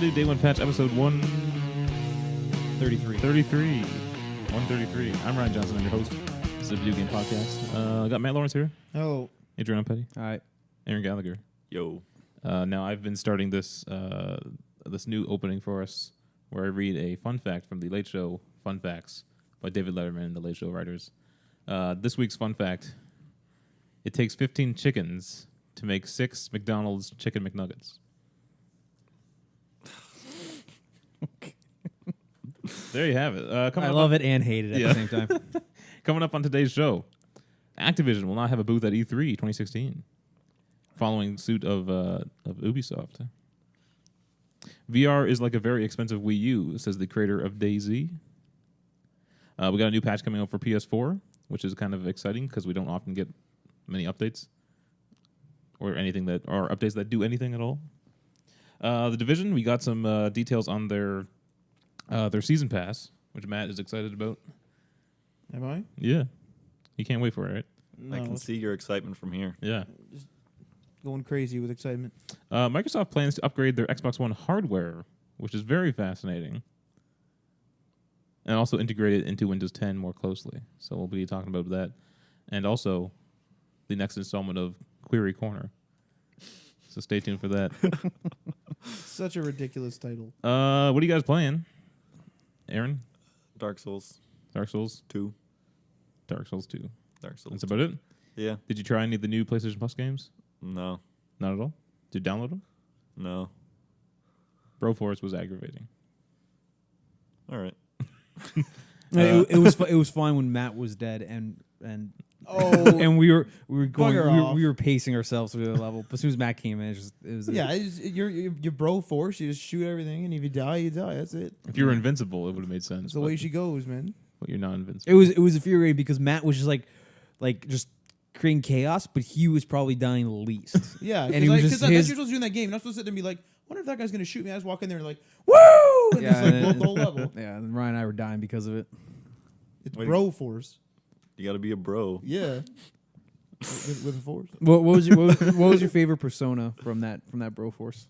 to do Day 1 Patch episode 133. 133. I'm Ryan Johnson. I'm your host. This is a video game podcast. I got Matt Lawrence here. Oh. Adrian Petty. All right. Aaron Gallagher. Yo. Now, I've been starting this this new opening for us where I read a fun fact from The Late Show Fun Facts by David Letterman and The Late Show writers. This week's fun fact, it takes 15 chickens to make 6 McDonald's Chicken McNuggets. There you have it. I love it and hate it at the same time. Coming up on today's show, Activision will not have a booth at E3 2016, following suit of Ubisoft. VR is like a very expensive Wii U, says the creator of DayZ. We got a new patch coming out for PS4, which is kind of exciting because we don't often get many updates or anything that are updates that do anything at all. The Division, we got some details on their season pass, which Matt is excited about. Am I? Yeah. You can't wait for it, right? No, I can see your excitement from here. Yeah. just going crazy with excitement. Microsoft plans to upgrade their Xbox One hardware, which is very fascinating, and also integrate it into Windows 10 more closely. So we'll be talking about that. And also the next installment of Query Corner. So stay tuned for that. Such a ridiculous title. What are you guys playing? Aaron? Dark Souls Dark Souls 2. Dark Souls 2. Dark Souls. That's about it? Yeah. Did you try any of the new PlayStation Plus games? No. Not at all? Did you download them? No. Broforce was aggravating. All right. It was fine when Matt was dead and Oh. and we were pacing ourselves through the level. But as soon as Matt came in, it was your bro force. You just shoot everything, and if you die, you die. That's it. If you were invincible, it would have made sense. That's the way she goes, man. But you're not invincible. It was infuriating because Matt was just like just creating chaos, but he was probably dying the least. Yeah, and he was because just that's what you're supposed to do in that game. You're not supposed to sit there and be like, wonder if that guy's gonna shoot me. I just walk in there and like, woo! And Yeah, just like and blow the whole level. Yeah, and Ryan and I were dying because of it. It's Wait. bro force. You got to be a bro. Yeah. with a force. What was your favorite persona from that Broforce?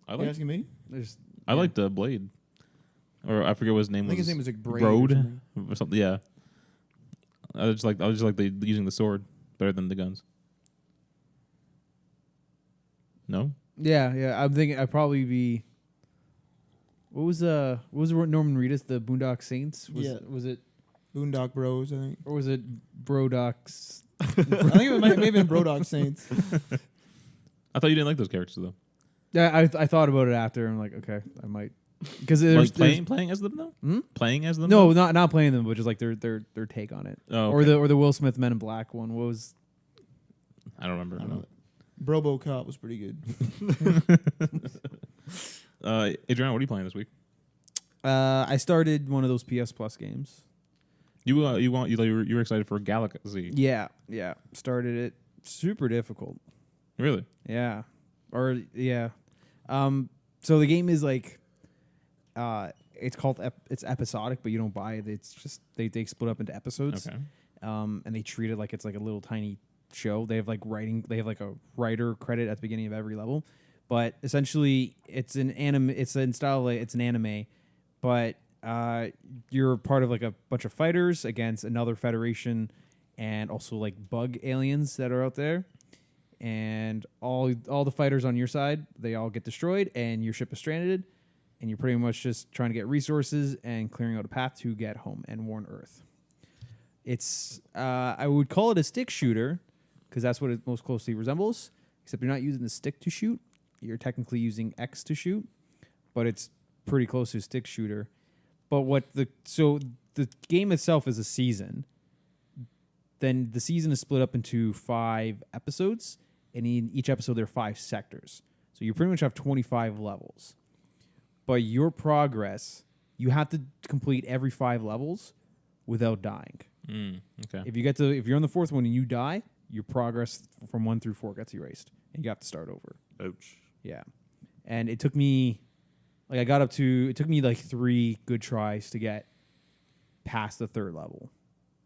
I You asking me? I liked Blade, or I forget what his name I was. think his name was like Braid Broad or something. Yeah, I just like using the sword better than the guns. No, Yeah. I'm thinking I'd probably be. What was Norman Reedus, the Boondock Saints? Was it Boondock Bros, I think. or was it Brodocs? I think it may have been Brodock Saints. I thought you didn't like those characters though. Yeah, I thought about it after. I'm like, okay, I might because Like playing as them though. Hmm? Playing as them? No, though? not playing them, but just like their take on it. Oh, okay. Or the Will Smith Men in Black one. What was? I don't remember. I don't know. Brobo Cop was pretty good. Adriana, what are you playing this week? I started one of those PS Plus games. You were excited for Galaxy. Yeah. Started it. Super difficult. Really? Yeah. So the game is like, it's called it's episodic, but you don't buy it. It's just they split up into episodes. Okay. And they treat it like it's like a little tiny show. They have like a writer credit at the beginning of every level, but essentially it's an anime. It's in style like it's an anime, but you're part of like a bunch of fighters against another federation, and also like bug aliens that are out there. And all the fighters on your side, they all get destroyed, and your ship is stranded, and you're pretty much just trying to get resources and clearing out a path to get home and warn Earth. It's I would call it a stick shooter because that's what it most closely resembles, except you're not using the stick to shoot. You're technically using X to shoot, but it's pretty close to a stick shooter. But the game itself is a season. Then the season is split up into 5 episodes, and in each episode there are 5 sectors. So you pretty much have 25 levels. But your progress, you have to complete every 5 levels without dying. Okay. If you're on the 4th one and you die, your progress from 1 through 4 gets erased, and you have to start over. Ouch. Yeah, and it took me, like 3 good tries to get past the 3rd level,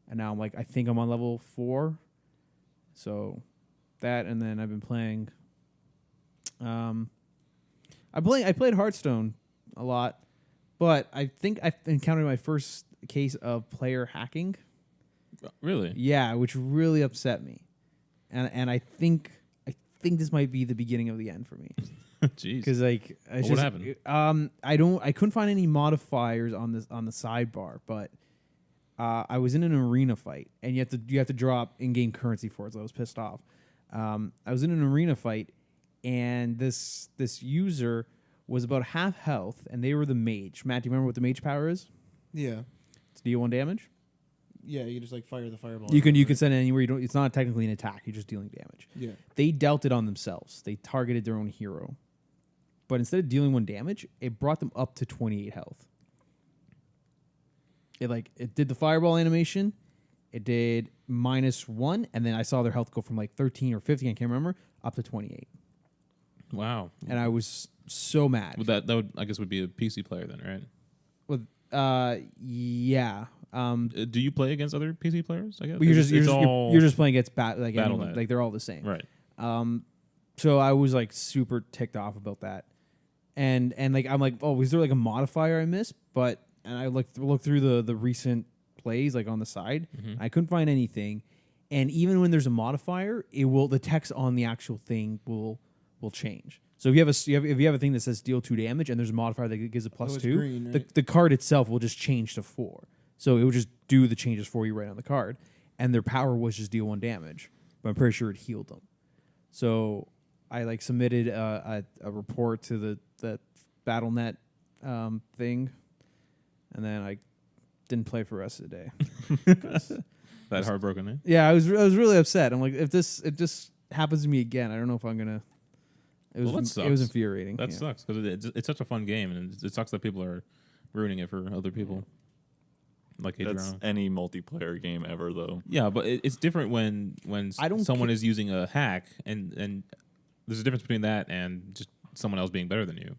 and now I think I'm on level 4. So that, and then I've been playing. I've I played Hearthstone a lot, but I think I encountered my first case of player hacking. Really? Yeah, which really upset me, and I think this might be the beginning of the end for me. Jeez. Because like, What happened? I couldn't find any modifiers on the sidebar, but I was in an arena fight, and you have to drop in-game currency for it. So I was pissed off. I was in an arena fight, and this user was about half health, and they were the mage. Matt, do you remember what the mage power is? Yeah. It's deal 1 damage. Yeah, you just like fire the fireball. You can send it anywhere. You don't. It's not technically an attack. You're just dealing damage. Yeah. They dealt it on themselves. They targeted their own hero, but instead of dealing 1 damage, it brought them up to 28 health. It did the fireball animation. It did -1, and then I saw their health go from like 13 or 15, I can't remember, up to 28. Wow. And I was so mad. Would that would I guess would be a PC player then, right? With yeah. Do you play against other PC players? I guess But you're just playing against anyone. Battle.net. Like they're all the same. Right. So I was like super ticked off about that, and like I'm like, oh, was there like a modifier I missed? But I looked through the recent plays like on the side. Mm-hmm. I couldn't find anything, and even when there's a modifier, the text on the actual thing will change. So if you have a thing that says deal 2 damage and there's a modifier that gives a +2, green, right? the card itself will just change to 4. So it will just do the changes for you right on the card, and their power was just deal 1 damage. But I'm pretty sure it healed them. So I like submitted a report to the Battle.net thing, and then I didn't play for the rest of the day. That heartbroken, eh? Yeah, I was really upset. I'm like, if this happens to me again, I don't know if I'm gonna. It was Well, that it was sucks. infuriating. That yeah. sucks because it's such a fun game, and it sucks that people are ruining it for other people. Like That's Adriano. any multiplayer game ever, though. Yeah, but it's different when I don't someone ca- is using a hack, and there's a difference between that and just someone else being better than you.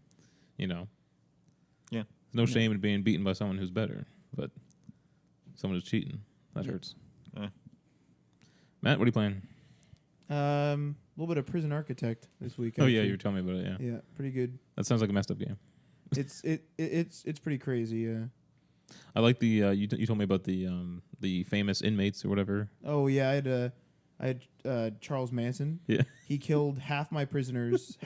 You know. Yeah. There's no shame in being beaten by someone who's better, but someone who's cheating that hurts. Matt, what are you playing? A little bit of Prison Architect this week. Oh yeah, actually. you were telling me about it. Yeah, Yeah, pretty good. that sounds like a messed up game. It's pretty crazy. Yeah. I like the you told me about the famous inmates or whatever. Oh yeah, I had Charles Manson. Yeah. He killed half my prisoners,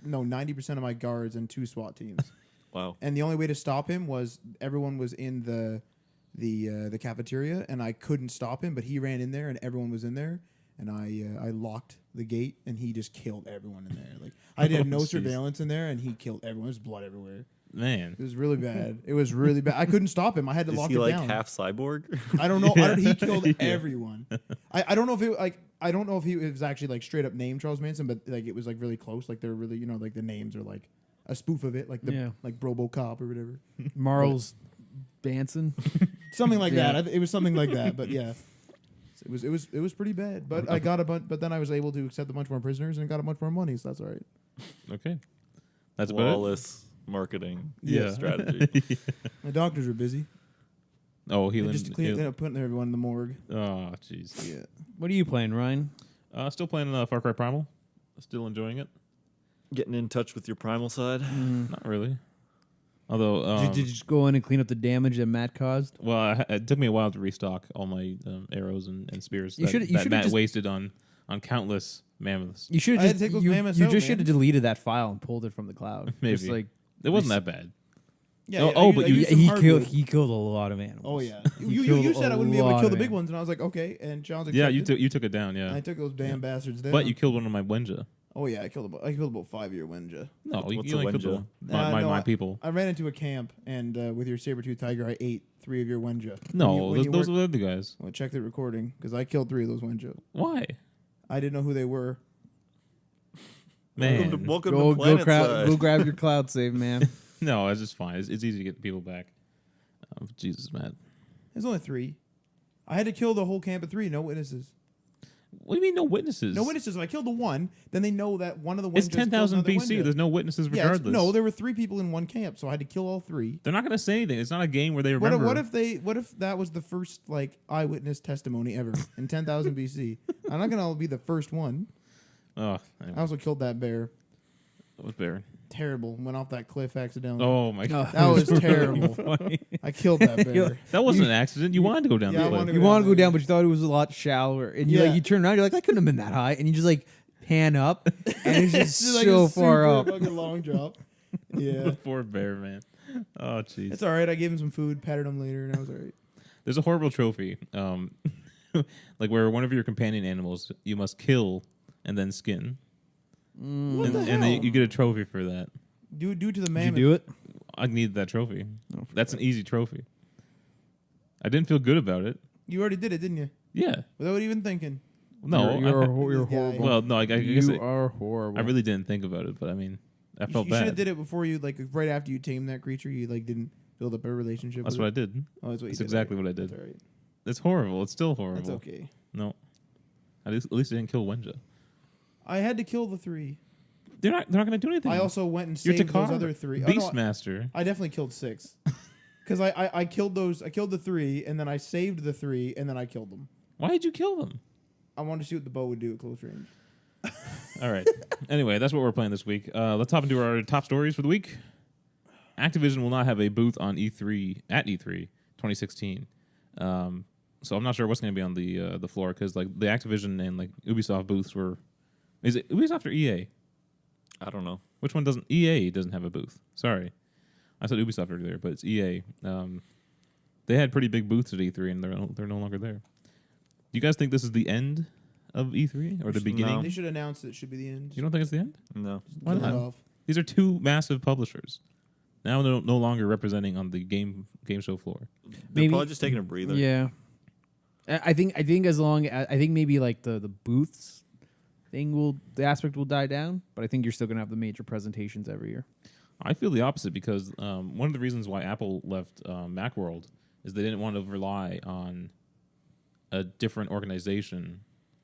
90% of my guards, and 2 SWAT teams. Wow. And the only way to stop him was everyone was in the cafeteria, and I couldn't stop him. But he ran in there, and everyone was in there, and I locked the gate, and he just killed everyone in there. Like I did no Jeez. surveillance in there, and he killed everyone. There's blood everywhere. Man, It was really bad. It was really bad. I couldn't stop him. I had to Is lock he it like down. half cyborg? I don't know. He killed everyone. I don't know if I don't know if he was actually like straight up named Charles Manson, but like it was like really close. Like they're really like the names are like a spoof of it, like like RoboCop or whatever, Marles Banson. something like Yeah. that. It was something like that. But yeah, it was pretty bad. But I got a bunch. But then I was able to accept a bunch more prisoners and got a bunch more money, so that's all right. okay, that's about it. Flawless marketing Yeah. strategy. My doctors were busy. Oh, They healing. just cleaned up, putting everyone in the morgue. Oh, jeez. Yeah. What are you playing, Ryan? Still playing Far Cry Primal. Still enjoying it. Getting in touch with your primal side. Not really. Although, Did you just go in and clean up the damage that Matt caused? well, it took me a while to restock all my arrows and spears You that should've Matt just- wasted on countless mammoths. You should I have had just to take those you mammoths you out, just should man. have deleted that file and pulled it from the cloud. Maybe. Just like It wasn't that bad. Yeah. Oh, I but used some he hardwood. killed a lot of animals. Oh yeah. He You killed said I a wouldn't be able to lot kill the of big animals. ones, and I was like, okay. And John's Yeah, accepted. you took it down. And I Yeah, took those damn bastards down. but you killed one of my Wenja. Oh yeah, I killed about 5-year Wenja. No, What's you a only killed Wenja? my No, people. I ran into a camp, and with your saber-tooth tiger, I ate 3 of your Wenja. No, those weren't- were the other guys. Well, check the recording, because I killed 3 of those Wenja. Why? I didn't know who they were. Man. Welcome Go to Planet Side. go grab your cloud save, man. No, it's just fine. It's easy to get people back. Jesus, Matt. There's only 3. I had to kill the whole camp of 3, no witnesses. What do you mean no witnesses? No witnesses. If I killed the one, then they know that one of the Wenjas It's killed 10,000 another BC. Wenja. There's no witnesses Yeah, regardless. no, there were 3 people in one camp, so I had to kill all 3. They're not going to say anything. It's not a game where they remember. What if that was the first like eyewitness testimony ever in 10,000 BC? I'm not gonna be the first one. Oh, I also killed that bear. that was bear. terrible. Went off that cliff accidentally. Oh my god, That was terrible. Funny. I killed that bear. that wasn't an accident. You wanted to go down Yeah, I the cliff. wanted You wanted to go down, but you thought it was a lot shallower, and Yeah. you turn around, you're like, that couldn't have been that high, and you just like pan up, and it's just It's like so a far super up. fucking long drop. Yeah. The poor bear, man. Oh jeez. It's all right. I gave him some food, patted him later, and I was all right. There's a horrible trophy, like where one of your companion animals you must kill and then skin, What and the then hell? you get a trophy for that. Do it to the Did you mammoth. do it? I need that trophy. Oh, That's an easy trophy. I didn't feel good about it. You already did it, didn't you? Yeah. Without even thinking. No. you're I- you're This guy. horrible. well, no. I guess you it, are horrible. I really didn't think about it, but I mean, I felt You should have bad. did it before you right after you tamed that creature. You didn't build up a relationship. That's with what I it. did. Oh, that's what you That's did. exactly right. what I did. That's all right. It's horrible. It's still horrible. That's okay. No. At least I didn't kill Wenja. I had to kill the 3. They're not going to do anything. I also went and You're saved Takar, those other 3. Oh, no, Beastmaster. I definitely killed 6. Because I killed those. I killed the 3, and then I saved the 3, and then I killed them. Why did you kill them? I wanted to see what the bow would do at close range. All right. Anyway, that's what we're playing this week. Let's hop into our top stories for the week. Activision will not have a booth on E3 at E3 2016. So I'm not sure what's going to be on the floor because the Activision and Ubisoft booths were. Is it Ubisoft or EA? I don't know. Which one doesn't? EA doesn't have a booth. Sorry, I said Ubisoft earlier, but it's EA. They had pretty big booths at E3, and they're no longer there. Do you guys think this is the end of E3 or the beginning? They should announce it should be the end. You don't think it's the end? No. Why Kill it not? off. These are two massive publishers. Now they're no longer representing on the game show floor. They're Maybe- probably just taking a breather. Yeah. I think as long as I think maybe the booths the aspect will die down, but I think you're still gonna have the major presentations every year. I feel the opposite because one of the reasons why Apple left Macworld is they didn't want to rely on a different organization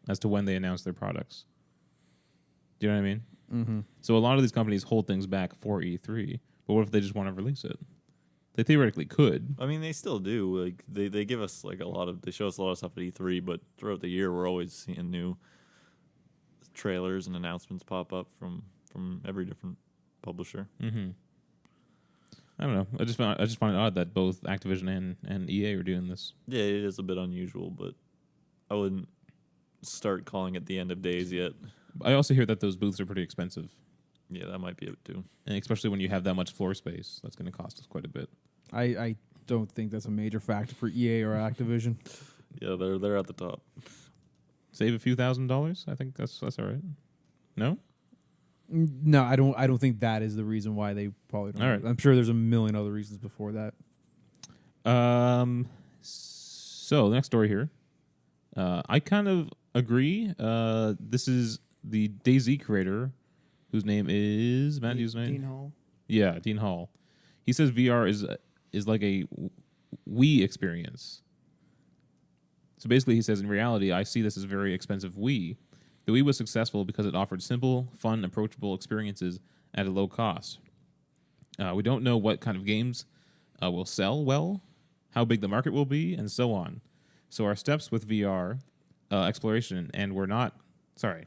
as to when they announce their products. Do you know what I mean? Mm-hmm. So a lot of these companies hold things back for E3, but what if they just want to release it? They theoretically could. I mean, they still do. Like they give us they show us a lot of stuff at E3, but throughout the year we're always seeing new trailers and announcements pop up from every different publisher. Mm-hmm. I don't know. I just find it odd that both Activision and EA are doing this. Yeah, it is a bit unusual, but I wouldn't start calling it the end of days yet. I also hear that those booths are pretty expensive, Yeah, that might be it too. and especially when you have that much floor space, that's going to cost us quite a bit. I don't think that's a major factor for EA or Activision. Yeah, they're at the top. Save a few $1,000s. I think that's all right. No. No, I don't think that is the reason why they probably don't. All right. I'm sure there's a million other reasons before that. So the next story here, I kind of agree. This is the DayZ creator, whose name is Matthew's name. Dean Hall. Yeah, Dean Hall. He says VR is like a Wii experience. So basically, he says, in reality, I see this as a very expensive Wii. The Wii was successful because it offered simple, fun, approachable experiences at a low cost. We don't know what kind of games will sell well, how big the market will be, and so on. So our steps with VR exploration, and we're not... Sorry.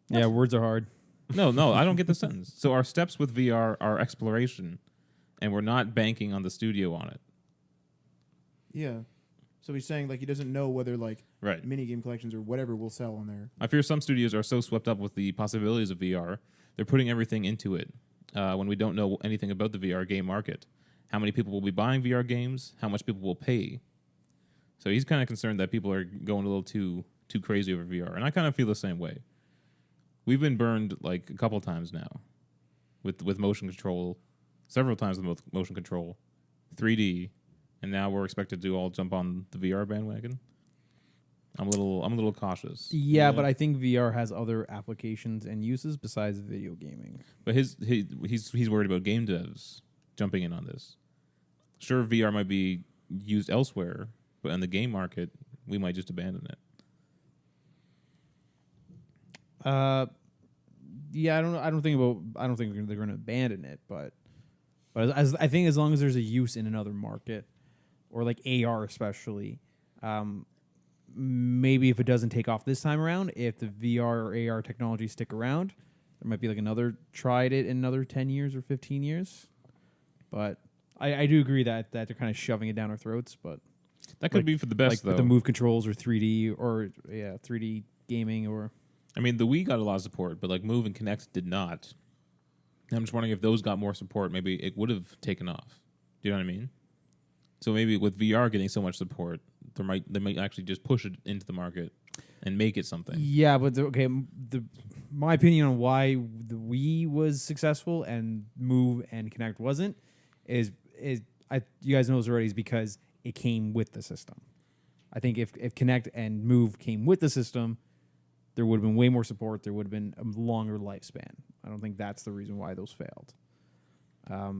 Yeah, words are hard. No, I don't get the sentence. So our steps with VR are exploration, and we're not banking on the studio on it. Yeah. So he's saying he doesn't know whether Right. mini game collections or whatever will sell on there. I fear some studios are so swept up with the possibilities of VR, they're putting everything into it when we don't know anything about the VR game market. How many people will be buying VR games? How much people will pay? So he's kind of concerned that people are going a little too crazy over VR, and I kind of feel the same way. We've been burned a couple times now with motion control, several times with motion control, 3D, and now we're expected to all jump on the VR bandwagon. I'm a little cautious. Yeah, but I think VR has other applications and uses besides video gaming. But he's worried about game devs jumping in on this. Sure, VR might be used elsewhere, but in the game market, we might just abandon it. Yeah, I don't think they're going to abandon it, but as I think as long as there's a use in another market, or AR especially, maybe if it doesn't take off this time around, if the VR or AR technology stick around, There might be like another tried it in another 10 years or 15 years. But I do agree that they're kind of shoving it down our throats. But That could be for the best, like though. with the move controls or 3D or 3D gaming or. I mean, the Wii got a lot of support, but like Move and Kinect did not. And I'm just wondering if those got more support, maybe it would have taken off. Do you know what I mean? So maybe with VR getting so much support, they might actually just push it into the market and make it something. Yeah, but my opinion on why the Wii was successful and Move and Kinect wasn't is you guys know this already, is because it came with the system. I think if Kinect and Move came with the system, there would have been way more support. There would have been a longer lifespan. I don't think that's the reason why those failed. I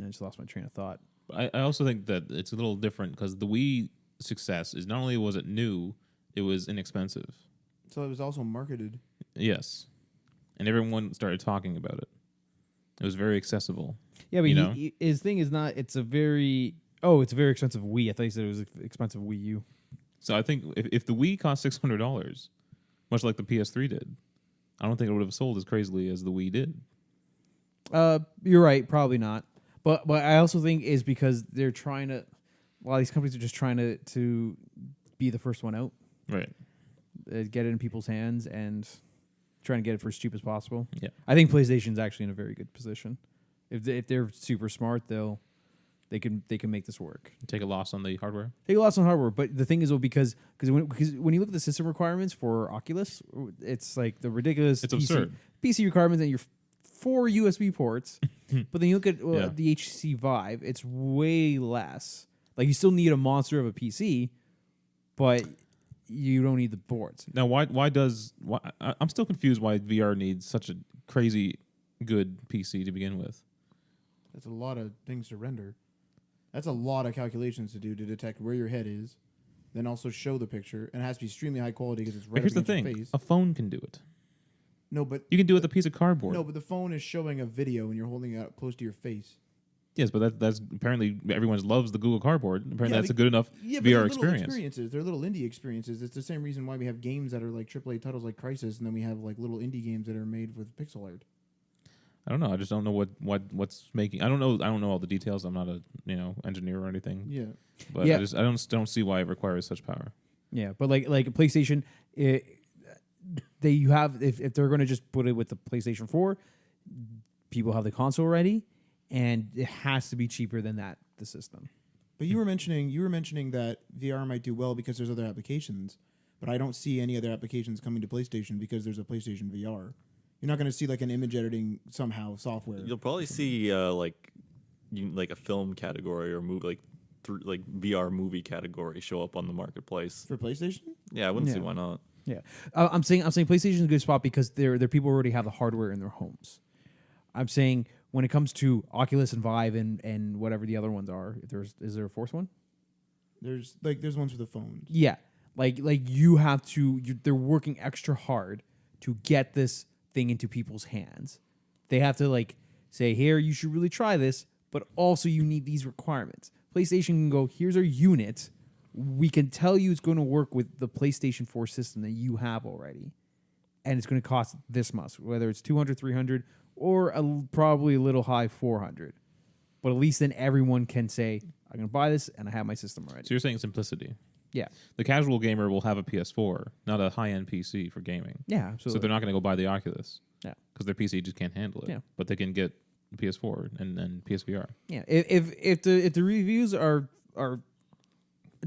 just lost my train of thought. I also think that it's a little different because the Wii success is not only was it new, it was inexpensive. So it was also marketed. Yes. And everyone started talking about it. It was very accessible. Yeah, but you know? His thing is not, it's a very expensive Wii. I thought you said it was expensive Wii U. So I think if the Wii cost $600, much like the PS3 did, I don't think it would have sold as crazily as the Wii did. You're right, probably not. But I also think is because they're trying to, a lot of these companies are just trying to be the first one out, Right. Get it in people's hands and trying to get it for as cheap as possible. Yeah. I think PlayStation's actually in a very good position. If they're super smart, they can make this work. Take a loss on the hardware. Take a loss on hardware, but the thing is, because when you look at the system requirements for Oculus, it's like the ridiculous It's absurd. PC requirements and your 4 USB ports. But then you look at Yeah. the HTC Vive, it's way less. Like you still need a monster of a PC, but you don't need the boards. Now, I'm still confused why VR needs such a crazy good PC to begin with. That's a lot of things to render. That's a lot of calculations to do to detect where your head is, then also show the picture, and it has to be extremely high quality because it's right But here's the up against thing: your face. a phone can do it. No, but You can do it with a piece of cardboard. no, but the phone is showing a video and you're holding it up close to your face. Yes, but that's apparently everyone loves the Google Cardboard. Apparently, Yeah, that's a good enough Yeah, but VR they're little experience. experiences. They're little indie experiences. It's the same reason why we have games that are like AAA titles like Crysis, and then we have like little indie games that are made with pixel art. I don't know. I just don't know what's making. I don't know all the details. I'm not a engineer or anything. Yeah. But Yeah. I don't see why it requires such power. Yeah, but like PlayStation, if they're going to just put it with the PlayStation 4, people have the console ready, and it has to be cheaper than the system. But you were mentioning that VR might do well because there's other applications, but I don't see any other applications coming to PlayStation because there's a PlayStation VR. You're not going to see like an image editing somehow software. You'll probably see like a film category or movie like VR movie category show up on the marketplace. For PlayStation? Yeah, I wouldn't see Yeah. why not. Yeah, I'm saying PlayStation's a good spot because their people already have the hardware in their homes. I'm saying when it comes to Oculus and Vive and whatever the other ones are, is there a fourth one? There's ones for the phones. Yeah, like you have to. They're working extra hard to get this thing into people's hands. They have to like say, here, you should really try this, but also you need these requirements. PlayStation can go, here's our unit. We can tell you it's going to work with the PlayStation 4 system that you have already. And it's going to cost this much, whether it's 200, 300, or probably a little high 400. But at least then everyone can say, I'm going to buy this and I have my system already. So you're saying simplicity. Yeah. The casual gamer will have a PS4, not a high-end PC for gaming. Yeah, absolutely. So they're not going to go buy the Oculus. Yeah. Because their PC just can't handle it. Yeah. But they can get the PS4 and PSVR. Yeah, if the reviews are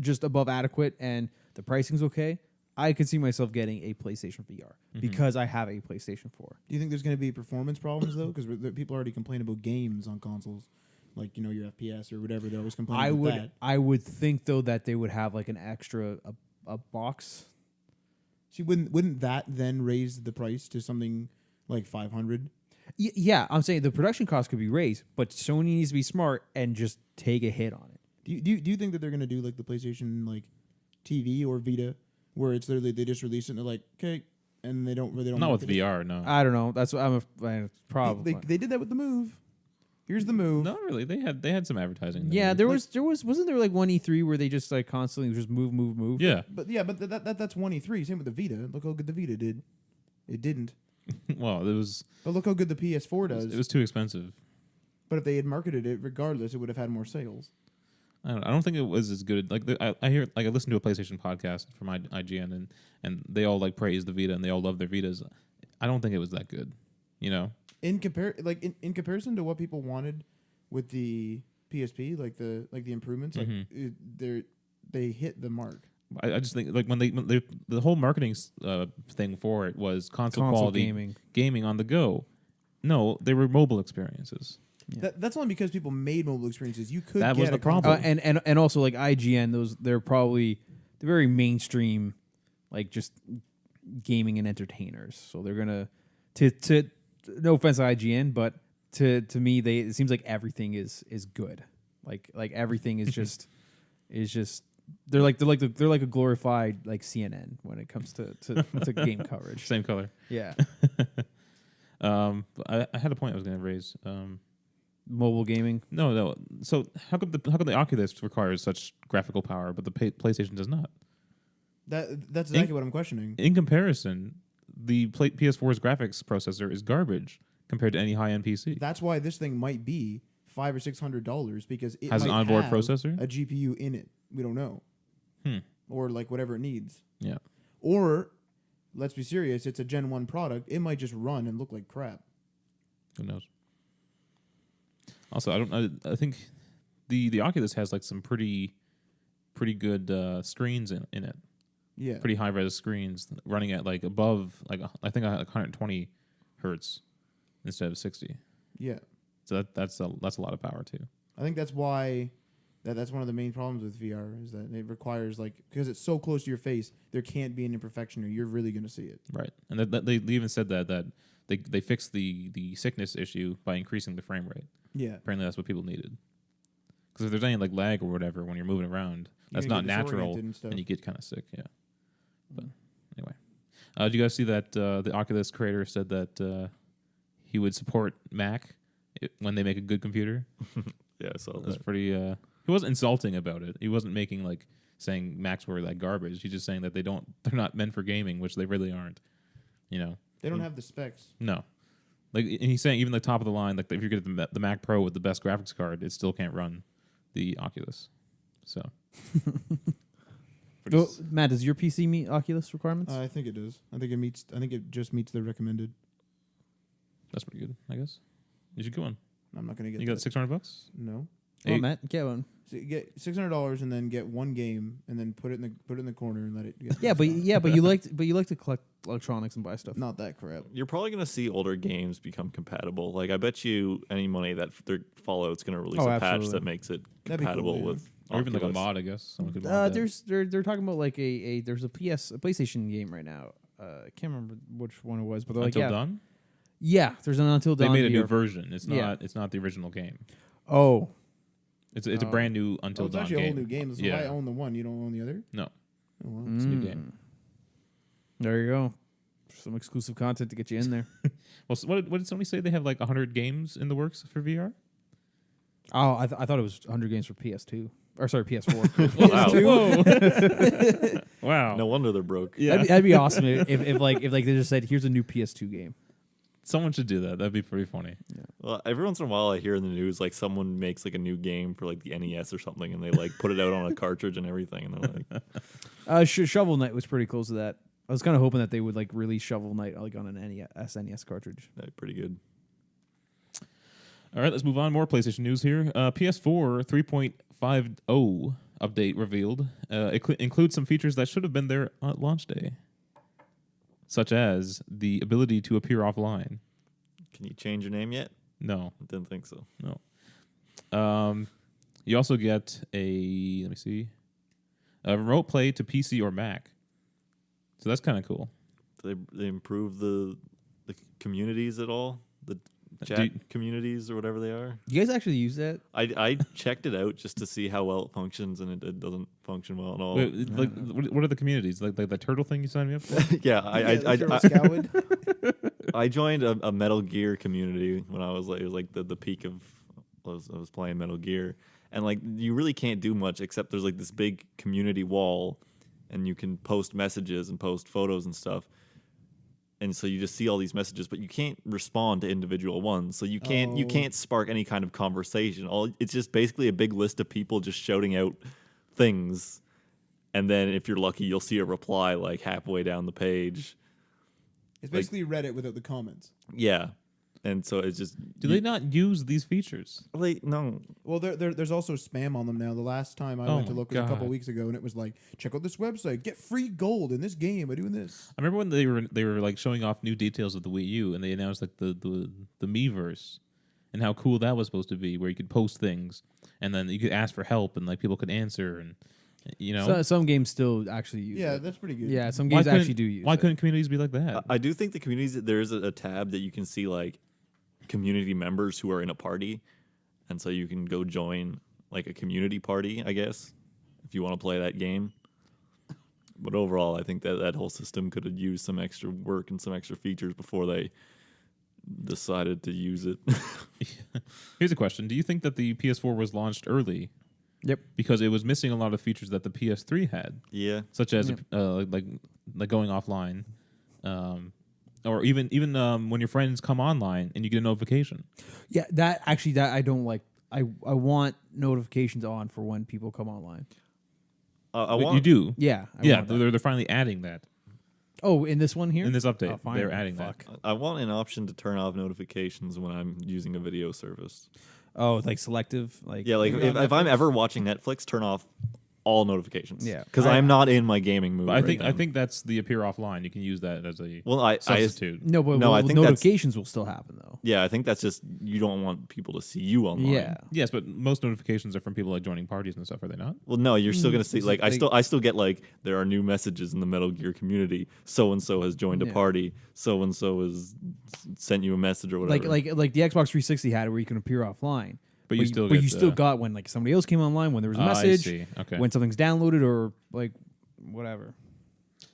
just above adequate and the pricing's okay, I could see myself getting a PlayStation VR because I have a PlayStation 4. Do you think there's going to be performance problems though? Because people already complain about games on consoles, like your FPS or whatever. They always complain about that. I would think though that they would have like an extra a box. See, wouldn't that then raise the price to something like $500? Yeah, I'm saying the production cost could be raised, but Sony needs to be smart and just take a hit on it. Do you think that they're going to do like the PlayStation like TV or Vita, where it's literally they just release it and they're like, okay, and they don't Not with market it? VR, no. I don't know. That's what probably. They did that with the Move. Here's the Move. Not really. They had some advertising. Yeah, there. wasn't there like one E3 where they just like constantly just move? Yeah. But that's 1E3. Same with the Vita. Look how good the Vita did. It didn't. Well, it was But look how good the PS4 does. it was too expensive. But if they had marketed it regardless, it would have had more sales. I don't think it was as good. Like I hear, like I listened to a PlayStation podcast from IGN, and they all like praise the Vita, and they all love their Vitas. I don't think it was that good. You know, In comparison to what people wanted with the PSP, like the improvements, they hit the mark. I just think like when the whole marketing thing for it was console quality gaming on the go. No, they were mobile experiences. Yeah. That's only because people made mobile experiences. You could That get was the a console. problem. And also like IGN, they're very mainstream, like just gaming and entertainers. So they're gonna to no offense to IGN, but to me it seems like everything is good. Like everything is just they're like a glorified like CNN when it comes to game coverage. Same color. Yeah. I had a point I was going to raise. Mobile gaming. No. So how come the Oculus requires such graphical power, but the PlayStation does not? That's exactly what I'm questioning. In comparison, the PS4's graphics processor is garbage compared to any high-end PC. That's why this thing might be $500 or $600 because it Has an might onboard have processor? a GPU in it. We don't know, or like whatever it needs. Yeah. Or let's be serious, it's a Gen 1 product. It might just run and look like crap. Who knows? Also, I think the Oculus has like some pretty good screens in it. Yeah. Pretty high res screens running at like above like I think 120 hertz instead of 60. Yeah. So that's a lot of power too. I think that's why that's one of the main problems with VR is that it requires because it's so close to your face, there can't be an imperfection or you're really going to see it. Right. And they even said that they fixed the sickness issue by increasing the frame rate. Yeah. Apparently that's what people needed. Because if there's any like lag or whatever when you're moving around, that's not natural, and you get kind of sick. Yeah. But anyway, did you guys see that the Oculus creator said that he would support Mac when they make a good computer? Yeah, I saw that. That's pretty. He wasn't insulting about it. He wasn't making like saying Macs were like garbage. He's just saying that they're not meant for gaming, which they really aren't. You know, they don't have the specs. No. Like, and he's saying even the top of the line, like if you get the Mac Pro with the best graphics card, it still can't run the Oculus. So, Well, Matt, does your PC meet Oculus requirements? I think it does. I think it just meets the recommended. That's pretty good, I guess. You should go on. I'm not going to get. You got $600? No. Oh, Matt, get one. So you get $600 and then get one game and then put it in the corner and let it. But you like to collect electronics and buy stuff. Not that crap. You're probably going to see older games become compatible. Like, I bet you any money that Fallout's going to release a patch absolutely. that makes it That'd be compatible cool, yeah. with Or even like a Oculus. mod, I guess. Someone could mod that. They're talking about like there's a PlayStation game right now. I can't remember which one it was, but they're Until like Dawn? yeah, there's an Until They Dawn. made a new VR. version. It's not. Yeah. It's not the original game. Oh, It's a brand new Until It's Dawn actually a game. whole new game. That's Yeah. why I own the one. You don't own the other. No, Oh, well. it's a new game. There you go. Some exclusive content to get you in there. Well, so what did somebody say? They have like 100 games in the works for VR. Oh, I thought it was 100 games for PS2. Or sorry, PS4. Wow. Wow. No wonder they're broke. Yeah. That'd be awesome if they just said, here's a new PS2 game. Someone should do that. That'd be pretty funny. Well, every once in a while, I hear in the news like someone makes like a new game for like the NES or something, and they like put it out on a cartridge and everything, and they're like, Shovel Knight was pretty close to that. I was kind of hoping that they would like release Shovel Knight like on an SNES cartridge. pretty good. All right, let's move on. More PlayStation news here. PS4 3.50 update revealed. It includes some features that should have been there at launch day, such as the ability to appear offline. Can you change your name yet? No. I didn't think so. No. You also get a remote play to PC or Mac. So that's kind of cool. Do they improve the communities at all? The chat communities or whatever they are? You guys actually use that? I checked it out just to see how well it functions, and it doesn't function well at all. Wait, like, what are the communities? Like the turtle thing you signed me up for? Yeah, Scouted. I joined a Metal Gear community when I was like, it was like the peak of I was playing Metal Gear, and like you really can't do much except there's like this big community wall, and you can post messages and post photos and stuff. and so you just see all these messages, but you can't respond to individual ones. So you can't spark any kind of conversation. It's just basically a big list of people just shouting out things, and then if you're lucky, you'll see a reply like halfway down the page. It's basically Reddit without the comments. Yeah. And so it's just... Do they not use these features? No. Well, there's also spam on them now. The last time I went to look was a couple weeks ago, and it was like, check out this website, get free gold in this game by doing this. I remember when they were like showing off new details of the Wii U, and they announced like the Miiverse and how cool that was supposed to be, where you could post things and then you could ask for help and like people could answer, and some games still actually use it. Yeah, that's pretty good. Yeah, some games actually do use it. Why couldn't communities be like that? I do think the communities, there is a tab that you can see like community members who are in a party, and so you can go join like a community party, I guess, if you want to play that game. But overall, I think that whole system could have used some extra work and some extra features before they decided to use it. Here's a question: do you think that the PS4 was launched early? Yep. Because it was missing a lot of features that the PS3 had. Yeah. Such as like going offline. Or even when your friends come online and you get a notification. Yeah, that I don't like. I want notifications on for when people come online. You do? Yeah. They're finally adding that. Oh, in this one here? In this update, finally. they're adding that. I want an option to turn off notifications when I'm using a video service. Oh, like selective? Like if I'm ever watching Netflix, turn off all notifications. Yeah. Because I'm not in my gaming mood. But I think that's the appear offline. You can use that as a substitute. I think notifications will still happen though. Yeah, I think that's just you don't want people to see you online. Yeah. Yes, but most notifications are from people like joining parties and stuff, are they not? Well, no, you're still gonna see like I still get like there are new messages in the Metal Gear community. So and so has joined a party. So and so has sent you a message or whatever. Like the Xbox 360 had it where you can appear offline. But you still got when like somebody else came online, when there was a message, I see. Okay. when something's downloaded or like whatever.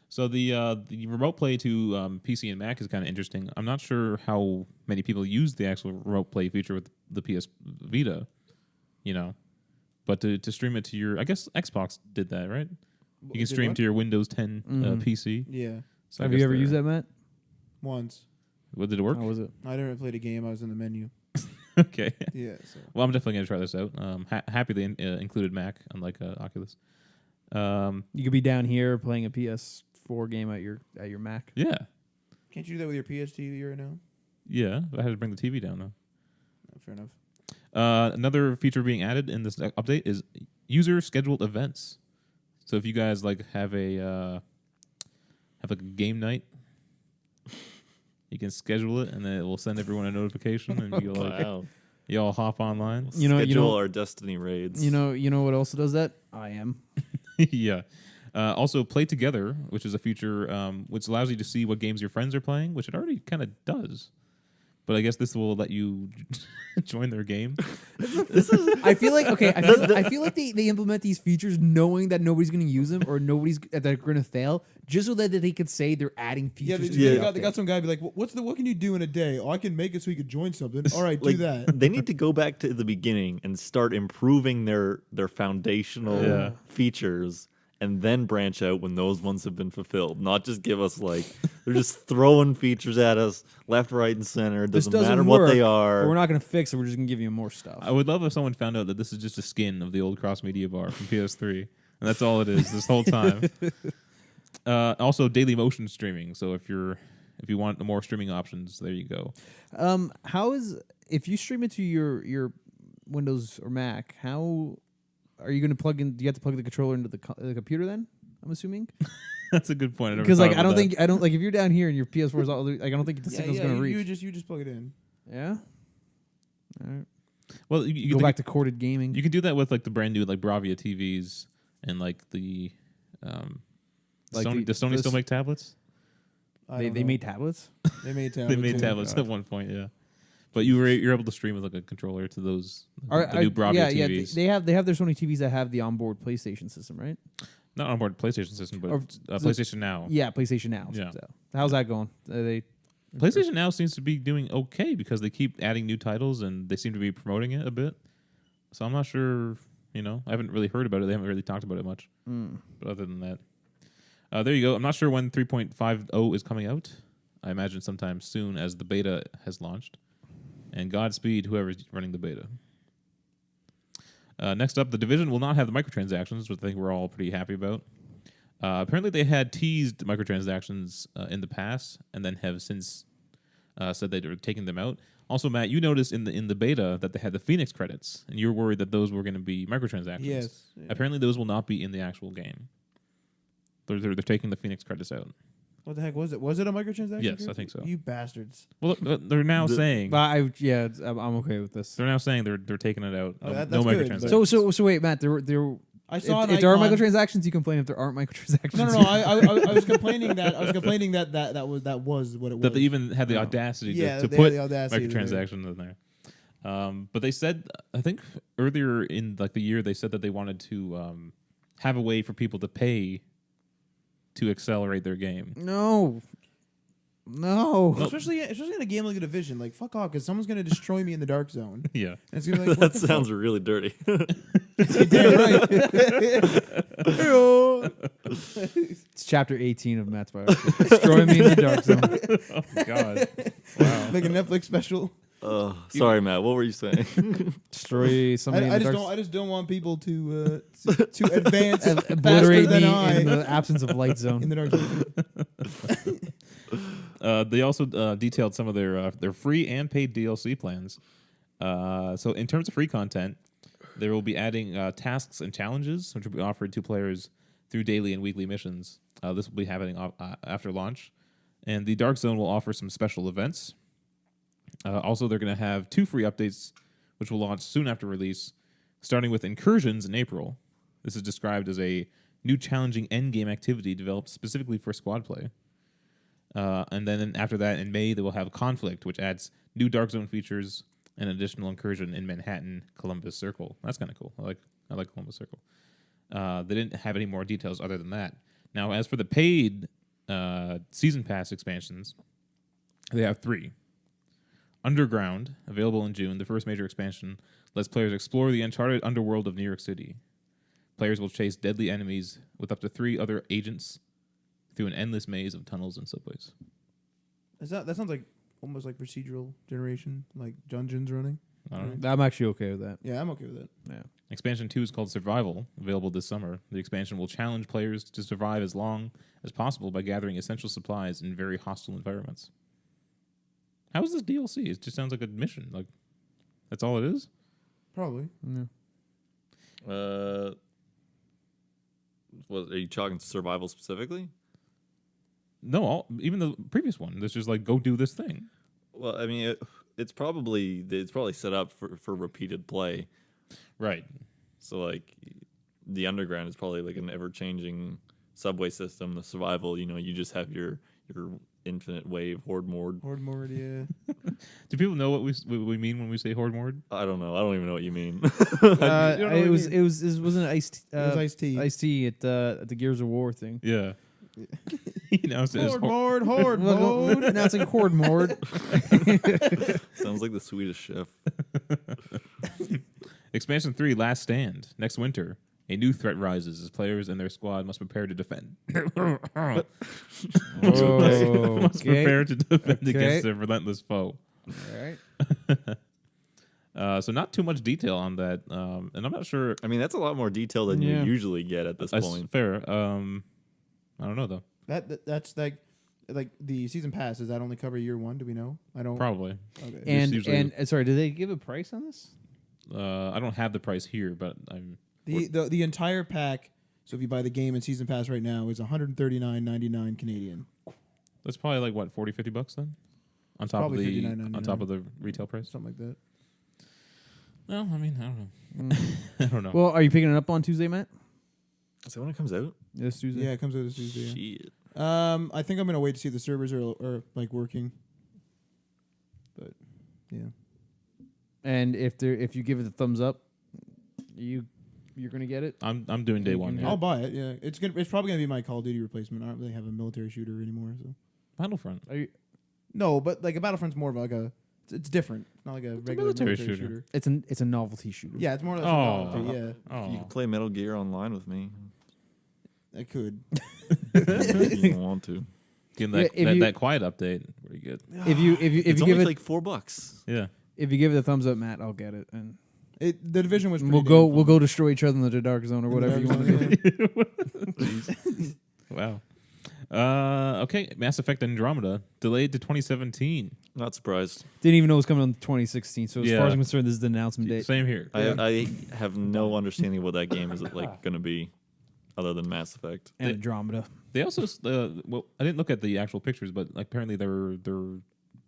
So the remote play to PC and Mac is kind of interesting. I'm not sure how many people use the actual remote play feature with the PS Vita, but to stream it to your, I guess Xbox did that, right? You can stream to your Windows 10 PC. Yeah. So Have you ever used that, Matt? Once. Well, did it work? How was it? I never played a game. I was in the menu. Okay. Yeah. So. Well, I'm definitely going to try this out. Happy they included Mac, unlike Oculus. You could be down here playing a PS4 game at your Mac. Yeah. Can't you do that with your PS TV right now? Yeah, I had to bring the TV down though. No, fair enough. Another feature being added in this update is user scheduled events. So if you guys like have a game night, you can schedule it, and then it will send everyone a notification, and you you all hop online. Schedule our Destiny raids. You know what else does that? I am. Yeah. Also, Play Together, which is a feature which allows you to see what games your friends are playing, which it already kind of does. But I guess this will let you join their game. I feel like they implement these features knowing that nobody's going to use them or that they're going to fail, just so that they could say they're adding features. They got some guy be like, what can you do in a day? Oh, I can make it so you can join something. All right, do that. They need to go back to the beginning and start improving their foundational features, and then branch out when those ones have been fulfilled. Not just give us like they're just throwing features at us left, right, and center. Doesn't matter what they are. But we're not going to fix it. We're just going to give you more stuff. I would love if someone found out that this is just a skin of the old cross media bar from PS3, and that's all it is this whole time. Also, daily motion streaming. So if you want more streaming options, there you go. If you stream it to your Windows or Mac, how are you going to plug in? Do you have to plug the controller into the computer then? I'm assuming. That's a good point. Because I don't think if you're down here and your PS4 is all, I don't think the signal's going to reach. You just plug it in. Yeah. All right. Well, you go back to corded gaming. You can do that with like the brand new like Bravia TVs and like the does Sony still make tablets? They made tablets. They made tablets. They made tablets at one point, yeah. But you're able to stream with like a controller to those the new Bravia TVs. They have their Sony TVs that have the onboard PlayStation system, right? Not onboard PlayStation system, but PlayStation Now. Yeah, PlayStation Now. Yeah. So, how's that going? PlayStation Now seems to be doing okay because they keep adding new titles and they seem to be promoting it a bit. So I'm not sure. I haven't really heard about it. They haven't really talked about it much. But other than that, there you go. I'm not sure when 3.50 is coming out. I imagine sometime soon as the beta has launched. And Godspeed, whoever's running the beta. Next up, The Division will not have the microtransactions, which I think we're all pretty happy about. Apparently, they had teased microtransactions in the past, and then have since said they were taking them out. Also, Matt, you noticed in the beta that they had the Phoenix credits, and you're worried that those were going to be microtransactions. Yes. Yeah. Apparently, those will not be in the actual game. They're taking the Phoenix credits out. What the heck was it? Was it a microtransaction? Yes, I think so. You bastards. Well, they're now saying I'm okay with this. they're taking it out. Oh, No that's no good, microtransactions. So wait, Matt. There I saw if an there are icon- microtransactions, you complain. If there aren't microtransactions, No. I was complaining that was what it was. That they even had the audacity Yeah, to they put had the audacity to do it. microtransactions in there. But they said, I think earlier in like the year, they said that they wanted to have a way for people to pay to accelerate their game. no. Especially in a game like a Division, like fuck off, because someone's gonna destroy me in the dark zone. Yeah. And it's gonna be like, That sounds really dirty. damn right. It's chapter 18 of Matt's biography. Destroy me in the dark zone. Oh God. Wow. Like a Netflix special. Oh, sorry, Matt. What were you saying? Destroy somebody in the dark I just don't want people to advance faster obliterate than me I in the absence of light zone. in the dark zone. They also detailed some of their free and paid DLC plans. So in terms of free content, they will be adding tasks and challenges, which will be offered to players through daily and weekly missions. This will be happening after launch. And the Dark Zone will offer some special events. Also, they're going to have 2 free updates, which will launch soon after release, starting with Incursions in April. This is described as a new challenging endgame activity developed specifically for squad play. And then after that, in May, they will have Conflict, which adds new Dark Zone features and additional incursion in Manhattan Columbus Circle. That's kind of cool. I like Columbus Circle. They didn't have any more details other than that. Now, as for the paid Season Pass expansions, they have 3. Underground, available in June, the first major expansion, lets players explore the uncharted underworld of New York City. Players will chase deadly enemies with up to 3 other agents through an endless maze of tunnels and subways. That sounds like almost like procedural generation, like dungeons running. I don't know. I'm actually okay with that. Yeah, I'm okay with that. Yeah. Expansion 2 is called Survival, available this summer. The expansion will challenge players to survive as long as possible by gathering essential supplies in very hostile environments. How is this DLC? It just sounds like a mission. Like, that's all it is? Probably. Yeah. What are you talking survival specifically? No, even the previous one. That's just like, go do this thing. Well, I mean, it's probably set up for repeated play. Right. So like, the underground is probably like an ever changing subway system. The survival, you just have your infinite wave horde mode. Horde mode, yeah. Do people know what we mean when we say horde morde? I don't know. I don't even know what you mean. It wasn't Ice It was Ice-T. Ice-T at the Gears of War thing. Yeah. He now says Horde mode. Now it's like horde mode. Sounds like the Swedish chef. Expansion 3, Last Stand. Next winter, a new threat rises as players and their squad must prepare to defend. Must prepare to defend against a relentless foe. All right. So not too much detail on that, and I'm not sure. I mean, that's a lot more detail than you usually get at this point. Fair. I don't know though. That's like the season pass. Does that only cover year 1? Do we know? I don't. Probably. Okay. And sorry, did they give a price on this? I don't have the price here, but I'm the entire pack. So if you buy the game and season pass right now, is $139.99 Canadian. that's probably like what $40-$50 then, on top of probably the $59.99. retail price. Something like that. Well, I mean, I don't know. I don't know. Well, are you picking it up on Tuesday, Matt? Is that when it comes out? This Tuesday. Yeah, it comes out this Tuesday. Shit. I think I'm gonna wait to see if the servers are like working. But yeah. And if you give it the thumbs up, you're gonna get it. I'm doing day one. Yeah. Yeah. I'll buy it. Yeah, it's probably gonna be my Call of Duty replacement. I don't really have a military shooter anymore. So Battlefront. no, but like a Battlefront's more of like a. It's different. It's not like a regular military military shooter. It's a novelty shooter. Yeah, it's more like Oh. yeah. Oh, You can play Metal Gear online with me. I could. You don't want to. Getting that, Yeah, that quiet update, pretty good. If you It's give only it like $4. Yeah. if you give it a thumbs up, Matt, I'll get it, and The division was. we'll go destroy each other in the dark zone or whatever you want to do. Wow. Okay, Mass Effect Andromeda delayed to 2017. Not surprised. Didn't even know it was coming on 2016. So as Yeah. far as I'm concerned, this is the announcement date. Same here. I have no understanding of what that game is like going to be, other than Mass Effect. And Andromeda. They also, well, I didn't look at the actual pictures, but like apparently their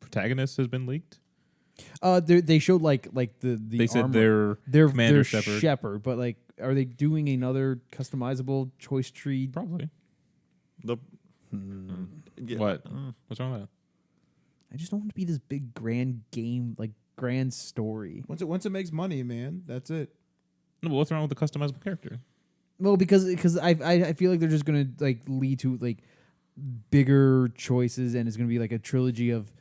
protagonist has been leaked. They showed like the They said armor. their They're Commander Shepard. Shepard, but like, are they doing another customizable choice tree? Probably. The yeah, What? What's wrong with that? I just don't want to be this big grand game, like grand story. Once it makes money, man, that's it. No, but what's wrong with the customizable character? Well, because I feel like they're just gonna like lead to like bigger choices, and it's gonna be like a trilogy of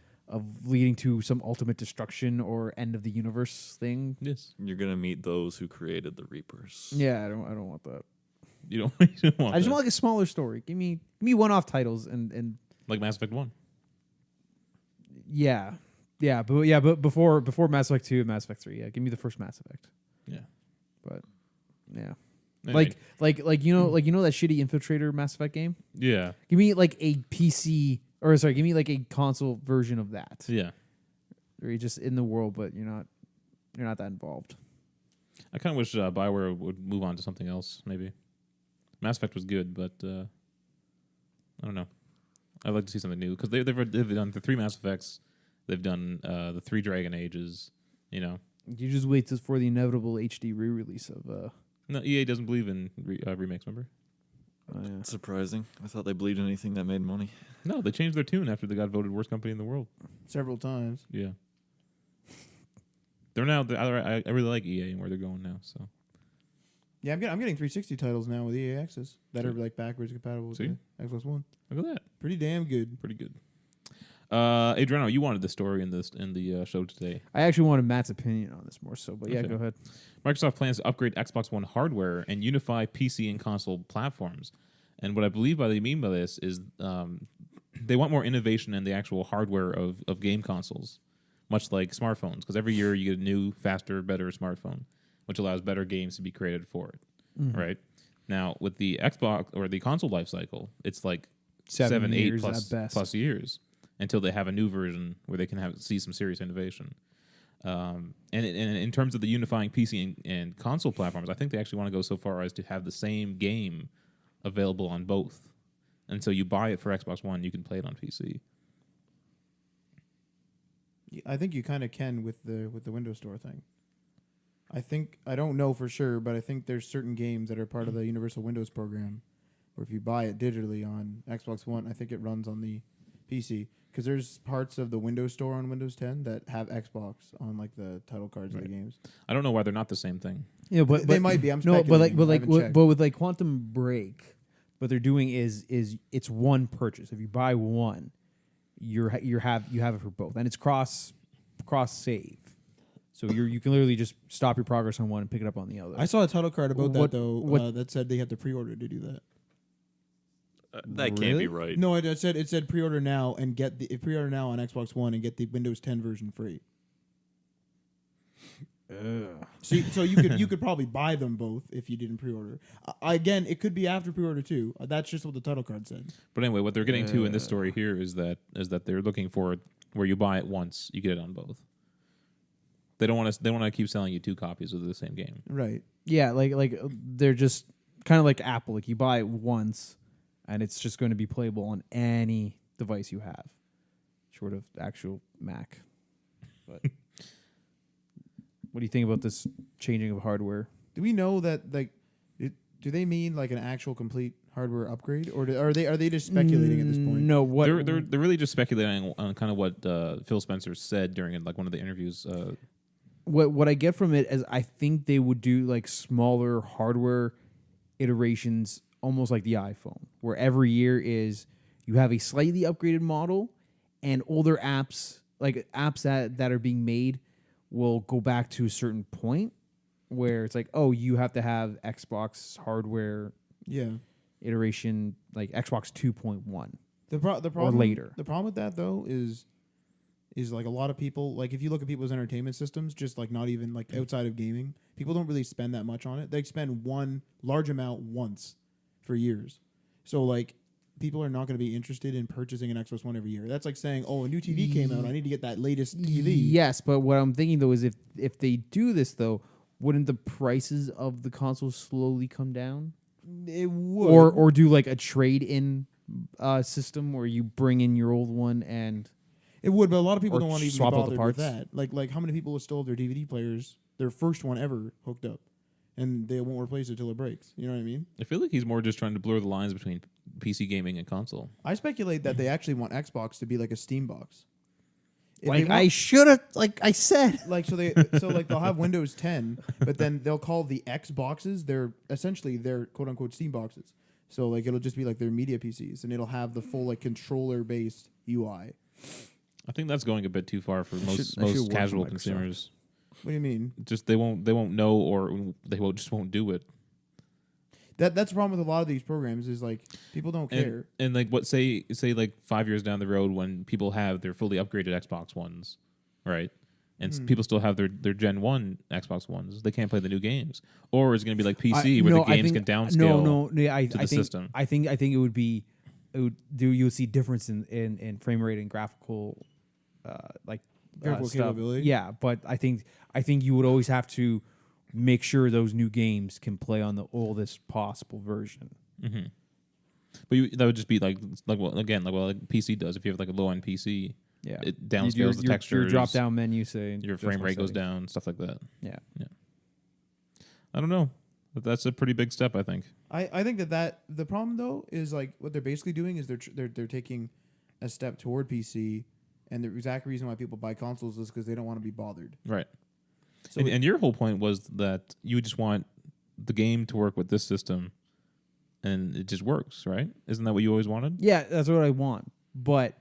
leading to some ultimate destruction or end of the universe thing. Yes. you're going to meet those who created the Reapers. Yeah, I don't want that. You don't, you don't want I just that. want like a smaller story. Give me one-off titles and Like Mass Effect 1. yeah, but before Mass Effect 2 and Mass Effect 3, yeah, give me the first Mass Effect. Yeah. But yeah, Anyway, like you know that shitty Infiltrator Mass Effect game. yeah. Give me like a PC or sorry, give me like a console version of that. Yeah. Where you're just in the world, but you're not that involved. I kind of wish BioWare would move on to something else, maybe. Mass Effect was good, but I don't know. I'd like to see something new because they've done the 3 Mass Effects. They've done the 3 Dragon Ages, you know. You just wait for the inevitable HD re-release of. No, EA doesn't believe in remakes, remember? Yeah. Surprising. I thought they believed in anything that made money. No, they changed their tune after they got voted worst company in the world. Several times. Yeah. They're now. I really like EA and where they're going now. So Yeah, I'm getting 360 titles now with EA Access that are like backwards compatible with See? the Xbox One. look at that, Pretty damn good. pretty good. Adriano, you wanted the story in the show today. I actually wanted Matt's opinion on this more so, but yeah, Okay. go ahead. Microsoft plans to upgrade Xbox One hardware and unify PC and console platforms. And what I believe they mean by this is they want more innovation in the actual hardware of game consoles, much like smartphones, because every year you get a new, faster, better smartphone, which allows better games to be created for it. Right? Now, with the Xbox or the console life cycle, it's like 7, 8 years plus, at best. plus years until they have a new version where they can see some serious innovation. And in terms of the unifying PC and console platforms, I think they actually want to go so far as to have the same game available on both. And so you buy it for Xbox One, you can play it on PC. I think you kind of can with the Windows Store thing. I don't know for sure, but I think there's certain games that are part of the Universal Windows program, where if you buy it digitally on Xbox One, I think it runs on the PC. Because there's parts of the Windows Store on Windows 10 that have Xbox on like the title cards of the games. I don't know why they're not the same thing. Yeah, but They might be. I'm no, but like speculating. with like Quantum Break, what they're doing is it's one purchase. If you buy one, you have it for both, and it's cross save. So you can literally just stop your progress on one and pick it up on the other. I saw a title card about What- that though what- that said they had to pre-order to do that. That can't Really? be right. No, it said pre-order now and get the pre-order now on Xbox One and get the Windows 10 version free. So you could probably buy them both if you didn't pre-order. Again, it could be after pre-order too. That's just what the title card said. But anyway, what they're getting to in this story here is that they're looking for where you buy it once, you get it on both. They don't want to keep selling you 2 copies of the same game. Right. Yeah, like they're just kind of like Apple. Like you buy it once, and it's just going to be playable on any device you have, short of actual Mac. But what do you think about this changing of hardware? Do we know that do they mean like an actual complete hardware upgrade, or are they just speculating at this point? No, what They're really just speculating on kind of what Phil Spencer said during like one of the interviews. what I get from it is I think they would do like smaller hardware iterations, almost like the iPhone, where every year is you have a slightly upgraded model, and older apps like apps that are being made will go back to a certain point where it's like, oh, you have to have Xbox hardware Yeah. iteration like Xbox 2.1. The problem later. The problem with that though is like a lot of people, like if you look at people's entertainment systems, just like not even like outside of gaming, people don't really spend that much on it. They spend one large amount once for years. So like people are not going to be interested in purchasing an Xbox One every year. That's like saying, oh, a new TV came out, I need to get that latest TV. Yes, but what I'm thinking though is if they do this though, wouldn't the prices of the consoles slowly come down? It would. Or do like a trade-in system where you bring in your old one and It would, but a lot of people Or don't want to even be swap out the bothered with parts. that. Like how many people still have their DVD players, their first one ever, hooked up, and they won't replace it till it breaks. You know what I mean? I feel like he's more just trying to blur the lines between PC gaming and console. I speculate that they actually want Xbox to be like a Steam box. If like they I want- should have like I said. like so like they'll have Windows 10, but then they'll call the X boxes they're essentially their quote unquote Steam boxes. So like it'll just be like their media PCs, and it'll have the full like controller based UI. I think that's going a bit too far for should most work for casual Microsoft. consumers. What do you mean? Just they won't know, or just won't do it. That's the problem with a lot of these programs is like people don't care. And like what say like 5 years down the road when people have their fully upgraded Xbox Ones, right? And people still have their Gen 1 Xbox Ones. They can't play the new games. Or is it going to be like PC where the games can downscale I to the think, system? I think it would be you would see difference in frame rate and graphical Graphical stuff. capability? Yeah, but I think you would always have to make sure those new games can play on the oldest possible version. Mm-hmm. But that would just be like PC does. If you have like a low end PC, Yeah, it downscales the textures. Your drop down menu say Your frame rate goes down, stuff like that. Yeah. I don't know, but that's a pretty big step, I think. I think that the problem though is like what they're basically doing is they're taking a step toward PC, and the exact reason why people buy consoles is because they don't want to be bothered. Right. So And your whole point was that you just want the game to work with this system, and it just works, right? Isn't that what you always wanted? Yeah, that's what I want. But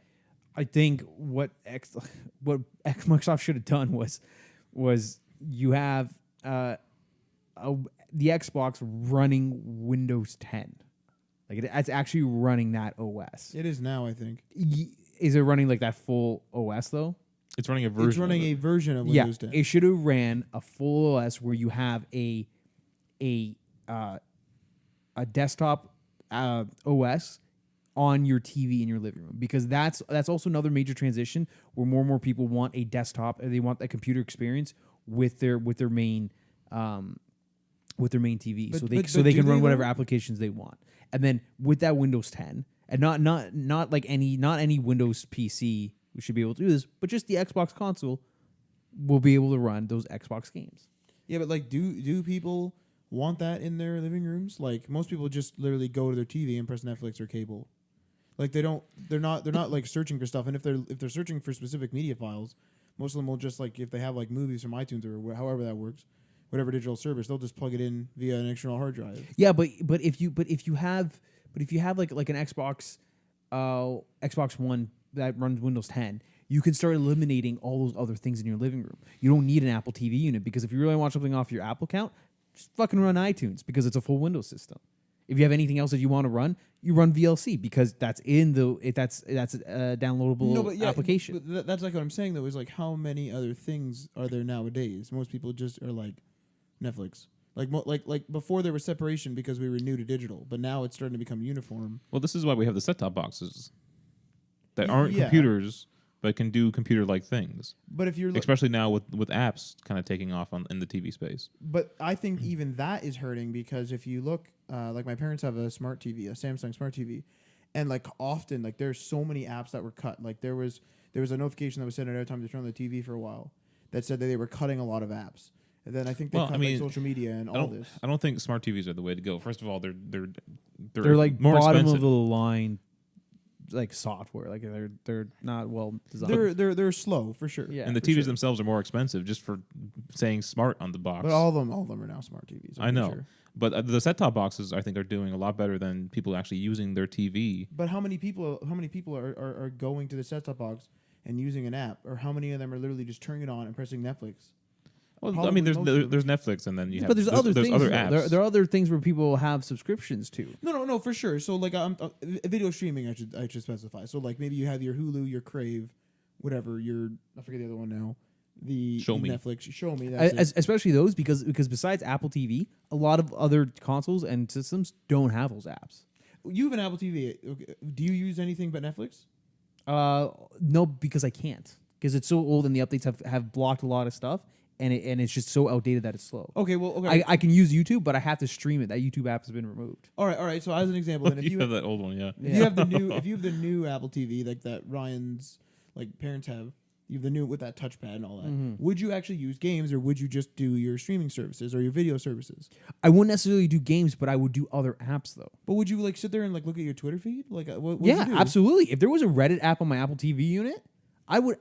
I think what Microsoft should have done was you have the Xbox running Windows 10. Like it's actually running that OS. it is now, I think. Is it running like that full OS though? It's running a version. It's running of a it. version of Windows 10. It should have ran a full OS where you have a desktop OS on your TV in your living room, because that's also another major transition where more and more people want a desktop and they want a computer experience with their main TV, so they but can do run they whatever though? applications they want. And then with that Windows 10, and not like any Windows PC we should be able to do this, but just the Xbox console will be able to run those Xbox games. Yeah, but like, do people want that in their living rooms? Like, most people just literally go to their TV and press Netflix or cable. Like, they're not like searching for stuff. And if they're searching for specific media files, most of them will just like, if they have like movies from iTunes or however that works, whatever digital service, they'll just plug it in via an external hard drive. Yeah, but if you have like an Xbox One that runs Windows 10, you can start eliminating all those other things in your living room. You don't need an Apple TV unit, because if you really want something off your Apple account, just fucking run iTunes, because it's a full Windows system. If you have anything else that you want to run, you run VLC, because that's that's a downloadable application. But that's like what I'm saying though, is like how many other things are there nowadays? Most people just are like Netflix. Like before there was separation because we were new to digital, but now it's starting to become uniform. Well, this is why we have the set-top boxes that aren't Yeah. computers but can do computer-like things. But if you're Especially now with apps kind of taking off in the TV space. But I think even that is hurting, because if you look, like my parents have a smart TV, a Samsung smart TV, and like often, like there's so many apps that were cut. Like there was a notification that was sent out every time they turned on the TV for a while that said that they were cutting a lot of apps. And then I think they cut like social media and all this. I don't think smart TVs are the way to go. First of all, they're like more bottom expensive. of the line, like software. Like they're not well designed. They're slow for sure. Yeah. And the for TVs sure. themselves are more expensive just for saying smart on the box. But all of them are now smart TVs. I know. Sure. But the set-top boxes, I think, are doing a lot better than people actually using their TV. But how many people are going to the set-top box and using an app, or how many of them are literally just turning it on and pressing Netflix? Well, I Probably mean, there's most of them. there's Netflix, and then you have But there's other things. other though. apps. There are other things where people have subscriptions to. No, for sure. So like, video streaming, I should specify. So like, maybe you have your Hulu, your Crave, whatever. I forget the other one now. The Show Me. Netflix. Show Me. That's it. Especially those because besides Apple TV, a lot of other consoles and systems don't have those apps. You have an Apple TV. Okay. Do you use anything but Netflix? No, because I can't. Because it's so old and the updates have blocked a lot of stuff, and it's just so outdated that it's slow. Okay, well, okay. I can use YouTube, but I have to stream it. That YouTube app has been removed. All right. So as an example, then if you have that old one, yeah. if you have the new Apple TV like that Ryan's like parents have, you have the new with that touchpad and all that. Mm-hmm. Would you actually use games, or would you just do your streaming services or your video services? I wouldn't necessarily do games, but I would do other apps though. But would you like sit there and like look at your Twitter feed? Like, what would Yeah, you do? absolutely. If there was a Reddit app on my Apple TV unit, I would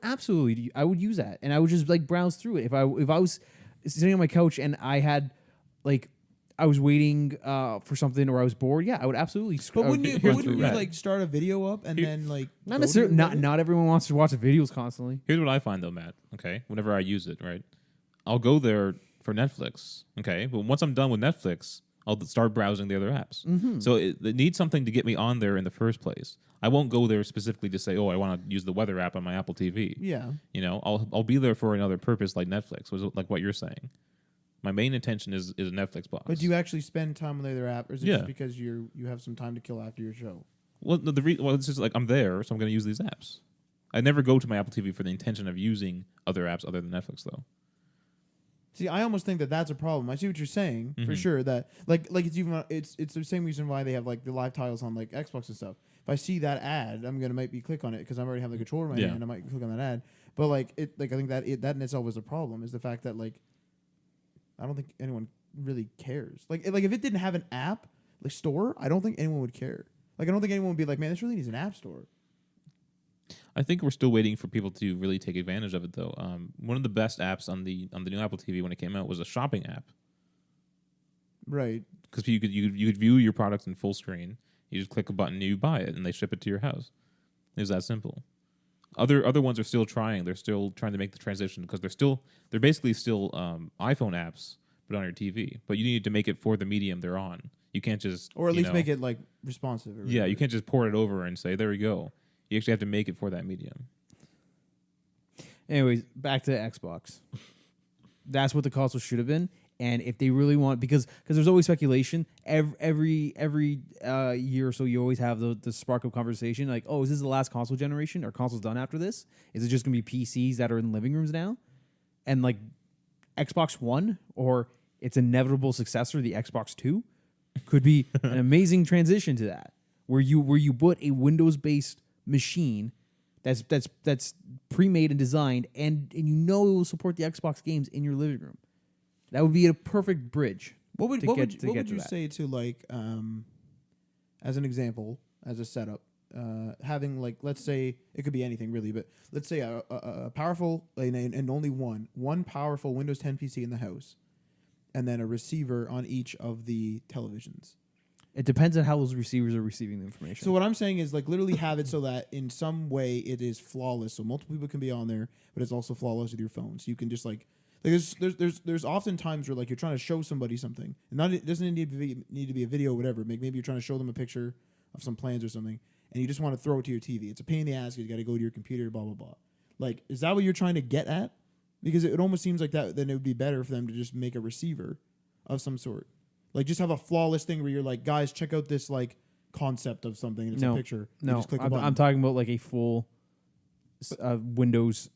use that, and I would just like browse through it. If I was sitting on my couch and I had like I was waiting for something or I was bored, yeah, I would absolutely. But wouldn't you Reddit. like start a video up and then like Not necessarily. Not everyone wants to watch the videos constantly. Here's what I find though, Matt. Okay, whenever I use it, right, I'll go there for Netflix. Okay, but once I'm done with Netflix, I'll start browsing the other apps. Mm-hmm. So it needs something to get me on there in the first place. I won't go there specifically to say, oh, I want to use the weather app on my Apple TV. Yeah. You know, I'll be there for another purpose like Netflix, like what you're saying. My main intention is a Netflix box. But do you actually spend time on the other app, or is it Yeah. just because you have some time to kill after your show? Well, it's just like I'm there, so I'm going to use these apps. I never go to my Apple TV for the intention of using other apps other than Netflix, though. See, I almost think that that's a problem. I see what you're saying for sure. That like it's the same reason why they have like the live titles on like Xbox and stuff. If I see that ad, I'm gonna maybe click on it because I already have the controller in my hand. I might click on that ad. But like I think that in itself is a problem. Is the fact that like I don't think anyone really cares. Like if it didn't have an app like store, I don't think anyone would care. Like I don't think anyone would be like, man, this really needs an app store. I think we're still waiting for people to really take advantage of it, though. One of the best apps on the new Apple TV when it came out was a shopping app, Right. because you could view your products in full screen. You just click a button, you buy it, and they ship it to your house. It's that simple. Other ones are still trying. They're still trying to make the transition because they're basically still iPhone apps, but on your TV. But you need to make it for the medium they're on. You can't just Or at least make it like responsive. Or you can't just port it over and say there we go. You actually have to make it for that medium. Anyways, back to Xbox. That's what the console should have been. And if they really want, because there's always speculation. Every year or so, you always have the spark of conversation. Like, oh, is this the last console generation? Are consoles done after this? Is it just going to be PCs that are in living rooms now? And like Xbox One or its inevitable successor, the Xbox 2, could be an amazing transition to that, where you put a Windows-based machine that's pre-made and designed, and you know it will support the Xbox games in your living room. That would be a perfect bridge. What would you that. say to like as an example, as a setup, having like, let's say it could be anything really, but let's say a powerful and only one powerful Windows 10 PC in the house, and then a receiver on each of the televisions. It depends on how those receivers are receiving the information. So what I'm saying is like literally have it so that in some way it is flawless, so multiple people can be on there, but it's also flawless with your phone. So you can just like there's often times where like you're trying to show somebody something, and it doesn't need to be a video or whatever. Maybe you're trying to show them a picture of some plans or something, and you just want to throw it to your TV. It's a pain in the ass. You got to go to your computer, blah blah blah. Like, is that what you're trying to get at? Because it almost seems like that. Then it would be better for them to just make a receiver of some sort. Like, just have a flawless thing where you're like, guys, check out this like concept of something. And it's a picture. You just click a button. I'm talking about like a full Windows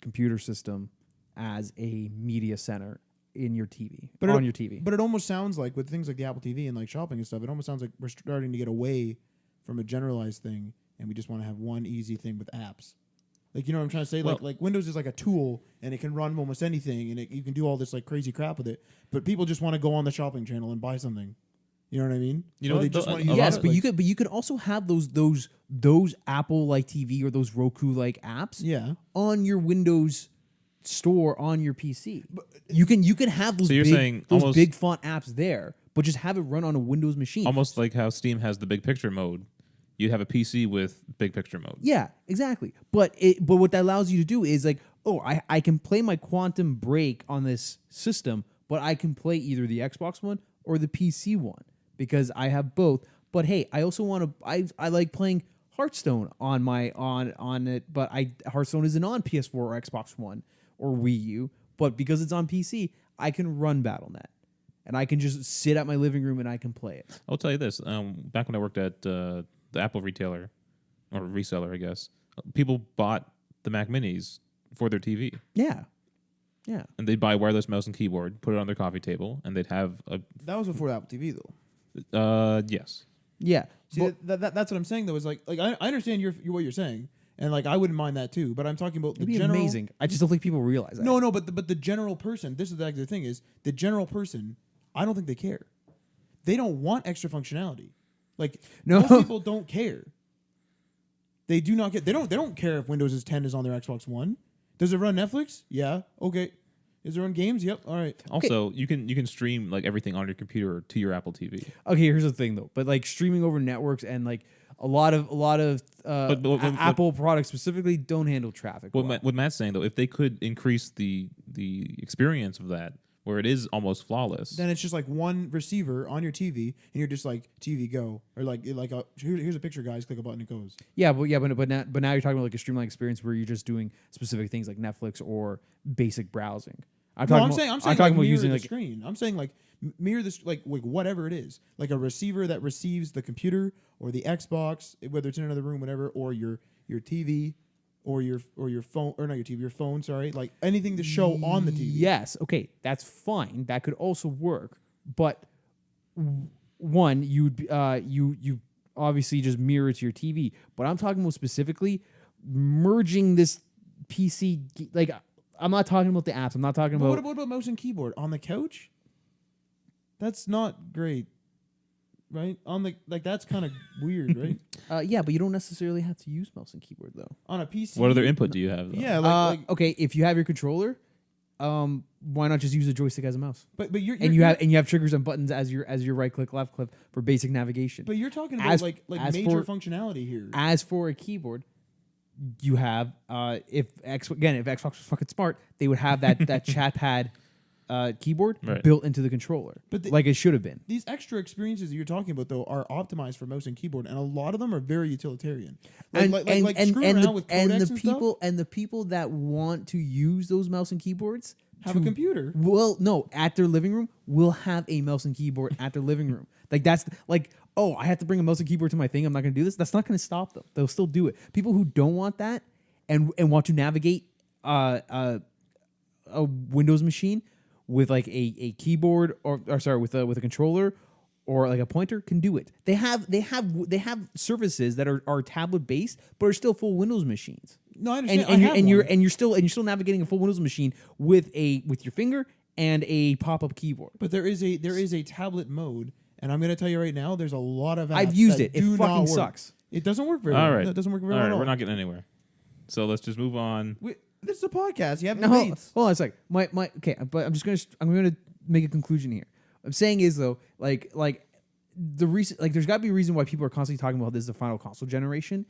computer system as a media center in your TV, on your TV. But it almost sounds like with things like the Apple TV and like shopping and stuff, it almost sounds like we're starting to get away from a generalized thing, and we just want to have one easy thing with apps. Like, you know what I'm trying to say? Well, like Windows is like a tool, and it can run almost anything, and you can do all this like crazy crap with it. But people just want to go on the shopping channel and buy something. You know what I mean? You know, they just want to use yes, it, but like, you could also have those Apple like TV or those Roku like apps on your Windows store on your PC. But you can have those big font apps there, but just have it run on a Windows machine. Almost like how Steam has the big picture mode. you'd have a PC with big picture mode. Yeah, exactly. But what that allows you to do is like, oh, I can play my Quantum Break on this system, but I can play either the Xbox one or the PC one because I have both. But hey, I also want to. I like playing Hearthstone on my on it, but Hearthstone isn't on PS4 or Xbox One or Wii U. But because it's on PC, I can run Battle.net, and I can just sit at my living room and I can play it. I'll tell you this: back when I worked at the Apple retailer or reseller, I guess, people bought the Mac Minis for their TV. Yeah. And they'd buy a wireless mouse and keyboard, put it on their coffee table, and they'd have a. That was before the Apple TV though. Yes. Yeah. See, that's what I'm saying though. Is like I understand what you're saying, and like I wouldn't mind that too. But I'm talking about It'd the be general. amazing. I just don't think people realize that. No, but the general person. This is the thing is the general person. I don't think they care. They don't want extra functionality. Like most people don't care. They do not care. They don't care if Windows 10 is on their Xbox One. Does it run Netflix? Yeah. Okay. Is it run games? Yep. All right. Also, you can stream like everything on your computer to your Apple TV. Okay, here's the thing though. But like streaming over networks and like a lot of Apple products specifically don't handle traffic. What Matt's saying though, if they could increase the experience of that, where it is almost flawless, then it's just like one receiver on your TV, and you're just like TV go, or here's a picture, guys. Click a button, it goes. Yeah, but now you're talking about like a streamlined experience where you're just doing specific things like Netflix or basic browsing. I'm talking about using the like screen. I'm saying like mirror this like whatever it is, like a receiver that receives the computer or the Xbox, whether it's in another room, whatever, or your TV. Or your phone, or not your TV, your phone. Sorry, like anything to show on the TV. Yes, okay, that's fine. That could also work, but one, you obviously just mirror it to your TV. But I'm talking about specifically merging this PC. Like, I'm not talking about the apps. I'm not talking about. What about mouse and keyboard on the couch? That's not great. Right on the that's kind of weird, right? Yeah, but you don't necessarily have to use mouse and keyboard though. On a PC, what other input do you have? Though? Yeah, okay, if you have your controller, why not just use a joystick as a mouse? But you have triggers and buttons as your right click, left click for basic navigation. But you're talking about major functionality here. As for a keyboard, you have if Xbox was fucking smart, they would have that chat pad keyboard built into the controller, like it should have been. These extra experiences that you're talking about, though, are optimized for mouse and keyboard, and a lot of them are very utilitarian. The people that want to use those mouse and keyboards have a computer. Well, no, at their living room, will have a mouse and keyboard at their living room. Like that's like, oh, I have to bring a mouse and keyboard to my thing. I'm not going to do this. That's not going to stop them. They'll still do it. People who don't want that and want to navigate a Windows machine with like a keyboard or with a controller or like a pointer can do it. They have services that are tablet based but are still full Windows machines. No, I understand. And you're still navigating a full Windows machine with your finger and a pop-up keyboard. But there is a tablet mode, and I'm going to tell you right now, there's a lot of apps I've used it. It fucking sucks. It doesn't work very well. well. All right. No, it doesn't work very well. All at right, all. we're not getting anywhere. So let's just move on. This is a podcast. You have No, debates. hold on a sec. Okay, but I'm gonna make a conclusion here. What I'm saying is though, like the reason, like there's got to be a reason why people are constantly talking about this is the final console generation.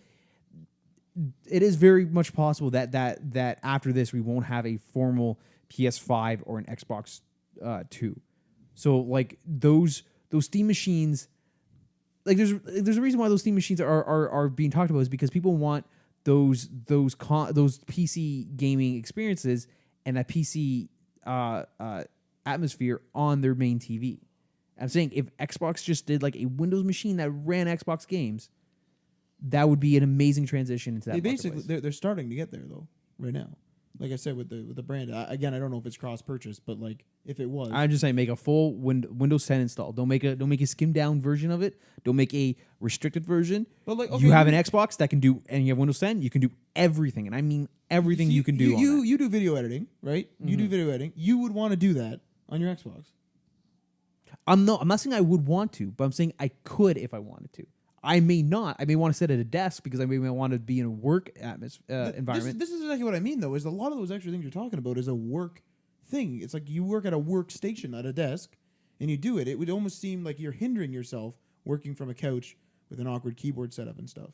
It is very much possible that after this we won't have a formal PS5 or an Xbox 2. So like those Steam machines, like there's a reason why those Steam machines are being talked about is because people want those PC gaming experiences and that PC atmosphere on their main TV. I'm saying if Xbox just did like a Windows machine that ran Xbox games, that would be an amazing transition into that. They're starting to get there though right now. Like I said with the brand, again, I don't know if it's cross purchase, but like if it was, I'm just saying make a full Windows 10 install. Don't make a skimmed down version of it. Don't make a restricted version. But like you have an Xbox that can do, and you have Windows 10, you can do everything, and I mean everything you can do. You do video editing, right? Mm-hmm. You do video editing. You would want to do that on your Xbox. I'm not saying I would want to, but I'm saying I could if I wanted to. I may not. I may want to sit at a desk because I may want to be in a work environment. This is exactly what I mean, though, is a lot of those extra things you're talking about is a work thing. It's like you work at a workstation at a desk, and you do it. It would almost seem like you're hindering yourself working from a couch with an awkward keyboard setup and stuff.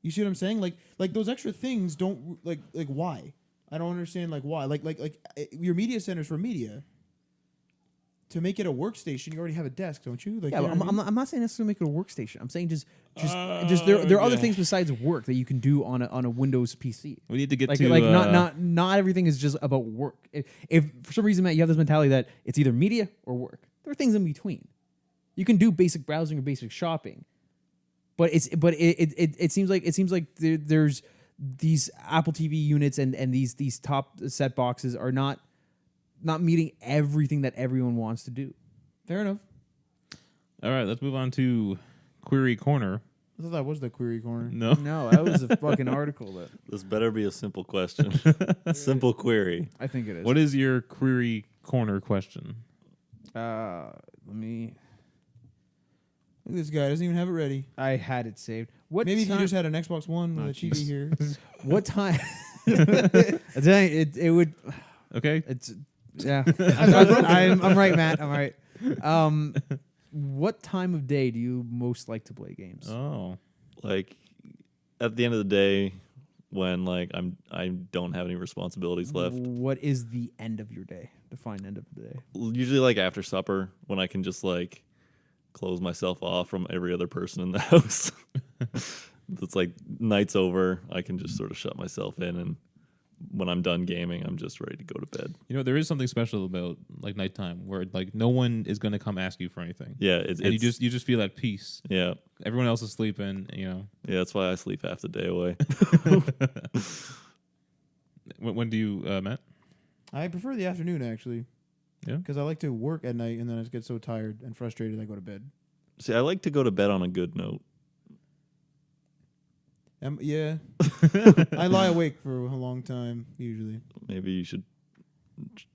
You see what I'm saying? Like those extra things don't like why? I don't understand like why. Like your media center's for media. To make it a workstation, you already have a desk, don't you? Like, Yeah, you but know what I mean? I'm not saying necessarily make it a workstation. I'm saying just there are other things besides work that you can do on a Windows PC. We need to get Like to not everything is just about work. If for some reason, Matt, you have this mentality that it's either media or work, there are things in between. You can do basic browsing or basic shopping, but it seems like there's these Apple TV units and these top set boxes are not meeting everything that everyone wants to do. Fair enough. All right, let's move on to Query Corner. I thought that was the query corner. No. No, that was a fucking article that This better be a simple question. Simple query. I think it is. What is your Query Corner question? Let me. Look at this guy doesn't even have it ready. I had it saved. What Maybe if you time? just had an Xbox One with a TV here. What time? it would. Okay. It's yeah. I'm right, Matt. I'm right. What time of day do you most like to play games? Oh. Like at the end of the day, when like I don't have any responsibilities left. What is the end of your day? Define end of the day. Usually like after supper when I can just like close myself off from every other person in the house. It's like night's over, I can just sort of shut myself in, and when I'm done gaming, I'm just ready to go to bed. You know, there is something special about like nighttime where like no one is going to come ask you for anything. Yeah, And you just feel at peace. yeah. Everyone else is sleeping, you know. Yeah, that's why I sleep half the day away. When do you, Matt? I prefer the afternoon, actually. Yeah? Because I like to work at night, and then I just get so tired and frustrated I go to bed. See, I like to go to bed on a good note. Yeah. I lie awake for a long time, usually. Maybe you should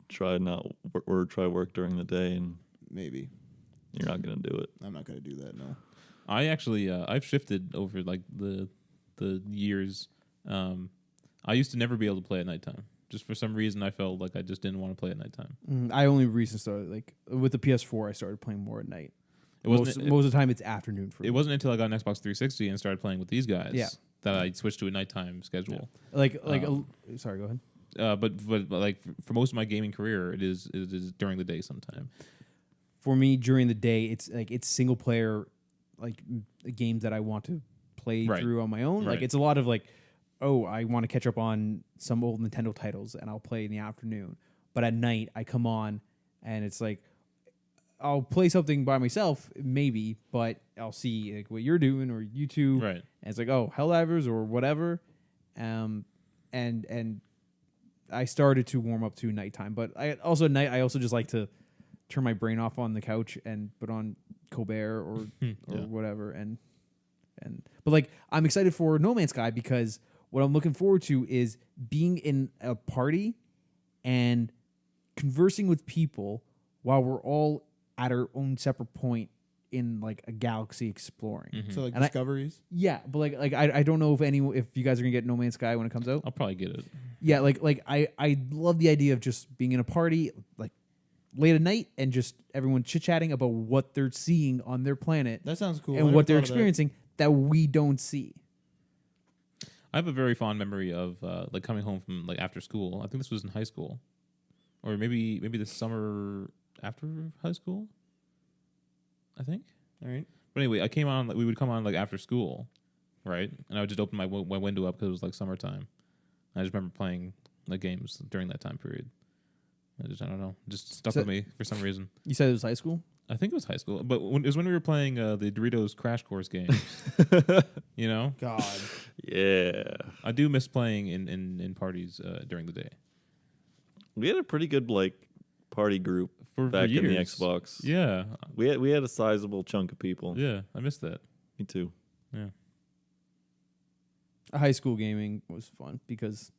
try not or try work during the day, and Maybe. you're not gonna do it. I'm not going to do that, no. I actually, I've shifted over like the years. I used to never be able to play at nighttime. Just for some reason, I felt like I just didn't want to play at nighttime. I only recently started like with the PS4. I started playing more at night. Most of the time, it's afternoon for me. It wasn't until I got an Xbox 360 and started playing with these guys that I switched to a nighttime schedule. Yeah. Sorry, go ahead. But like for most of my gaming career, it is during the day sometime. For me, during the day, it's single player like games that I want to play through on my own. Right. Like it's a lot of like, oh, I want to catch up on some old Nintendo titles, and I'll play in the afternoon. But at night, I come on, and it's like, I'll play something by myself, maybe, but I'll see like what you're doing or you two. Right. And it's like, oh, Helldivers or whatever. And I started to warm up to nighttime. But I also just like to turn my brain off on the couch and put on Colbert or whatever. But like I'm excited for No Man's Sky because what I'm looking forward to is being in a party and conversing with people while we're all at our own separate point in like a galaxy exploring. Mm-hmm. So like And discoveries. Yeah, but like I don't know if you guys are gonna get No Man's Sky when it comes out. I'll probably get it. Yeah, like I love the idea of just being in a party like late at night and just everyone chit chatting about what they're seeing on their planet That sounds cool. I and never what they're thought of that. experiencing that we don't see. I have a very fond memory of like coming home from like after school. I think this was in high school, or maybe the summer after high school. I think. All right. But anyway, I came on. Like, we would come on like after school, right? And I would just open my window up because it was like summertime. I just remember playing like games during that time period. I don't know, just stuck with me for some reason. You said it was high school? I think it was high school, but it was when we were playing the Doritos Crash Course games. You know, God. Yeah. I do miss playing in parties during the day. We had a pretty good like party group For back in the years. Xbox. Yeah, We had a sizable chunk of people. yeah, I missed that. Me too. Yeah, High school gaming was fun because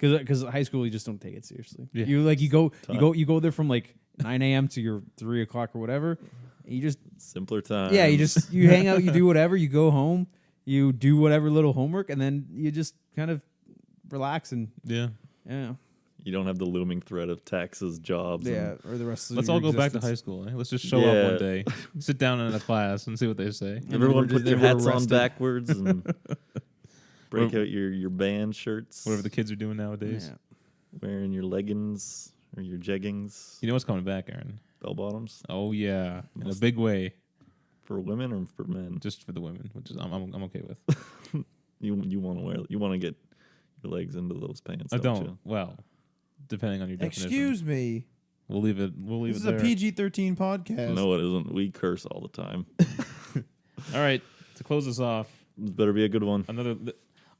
high school you just don't take it seriously. Yeah. You go there from like 9 a.m. to your 3 o'clock or whatever. And you just Simpler time. you hang out, you do whatever, you go home, you do whatever little homework, and then you just kind of relax and yeah. yeah. You don't have the looming threat of taxes, jobs. Yeah, or the rest of Let's your all go back to existence. high school. Eh? Let's just show up one day, sit down in a class, and see what they say. And everyone put their they were hats on arrested. backwards and break out your band shirts. Whatever the kids are doing nowadays. Yeah. Wearing your leggings or your jeggings, You know what's coming back, Aaron? bell bottoms Oh yeah, in a big way, for women or for men. just for the women, which is I'm okay with. You want to get your legs into those pants. I don't. You? Well, depending on your definition. Excuse me. We'll leave it. We'll leave This it is there. a PG-13 podcast. No, it isn't. We curse all the time. All right. To close this off, This better be a good one.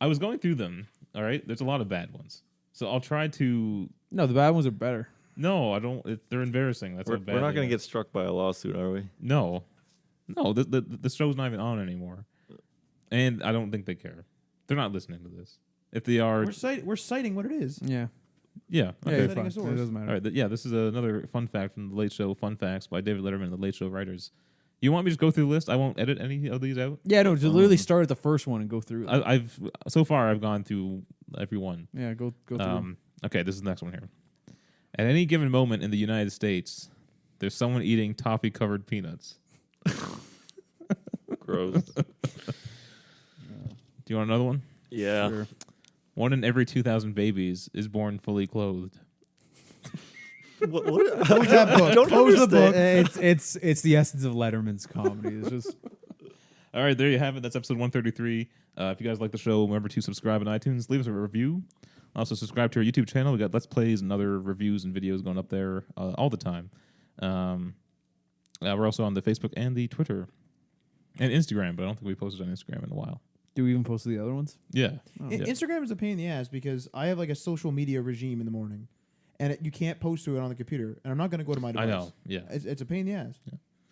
I was going through them. All right. There's a lot of bad ones, so I'll try to. No, the bad ones are better. No, I don't. They're embarrassing. That's We're how bad. not they going are. to get struck by a lawsuit, are we? No. The show's not even on anymore, and I don't think they care. They're not listening to this. If they are, We're citing what it is. Yeah. yeah. Yeah, Okay. you're Setting fine. a It source. doesn't matter. All right. Yeah. This is another fun fact from the Late Show. Fun facts by David Letterman and the Late Show writers. You want me to just go through the list? I won't edit any of these out. Yeah, no, just literally start at the first one and go through. Them. I've so far I've gone through every one. Yeah, go through. Them. Okay, this is the next one here. At any given moment in the United States, there's someone eating toffee-covered peanuts. Gross. Do you want another one? Yeah. Sure. 1 in every 2,000 babies is born fully clothed. What? Close that book. Don't Close the understand. book. It's the essence of Letterman's comedy. It's just All right, there you have it. That's episode 133. If you guys like the show, remember to subscribe on iTunes. Leave us a review. Also, subscribe to our YouTube channel. We got Let's Plays and other reviews and videos going up there all the time. We're also on the Facebook and the Twitter and Instagram, but I don't think we posted on Instagram in a while. do we even post the other ones? Yeah. I- Yeah. Instagram is a pain in the ass because I have like a social media regime in the morning, and you can't post to it on the computer. And I'm not going to go to my device. I know. Yeah. It's a pain in the ass.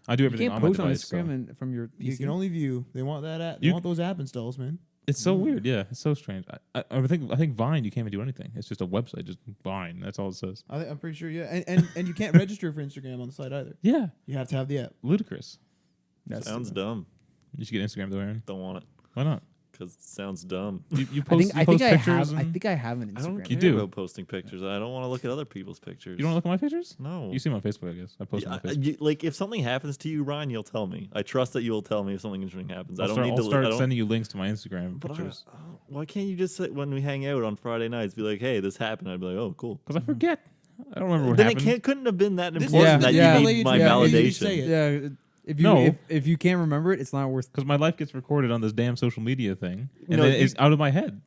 I do You everything can't on my post on device. Instagram so. and from your PC. You can only view. They want that app. They You- want those app installs, man. It's so weird. Yeah, it's so strange. I think Vine, you can't even do anything. It's just a website, just Vine. That's all it says. I'm pretty sure. Yeah, and you can't register for Instagram on the site either. Yeah, You have to have the app. ludicrous. That's Sounds dumb. You should get Instagram though, Aaron. Don't want it Why not? because it sounds dumb. You I post, think you I post think I pictures. have I and- think I have an Instagram. I don't You care do. about posting pictures. I don't want to look at other people's pictures. You don't look at my pictures? No. You see them on Facebook, I guess. I post them on Facebook. Like if something happens to you, Ryan, you'll tell me. I trust that you will tell me if something interesting happens. I I'll don't start, need I'll to. start I don't, sending you links to my Instagram but pictures why can't you just say, when we hang out on Friday nights, be like, "Hey, this happened." I'd be like, "Oh, cool." because I forget. I don't remember what Then happened. couldn't have been that This important is that yeah, you related need to my yeah, you validation. say it. Yeah, if you No. if you can't remember it, it's not worth. Because my life gets recorded on this damn social media thing, and No, then you- it's out of my head.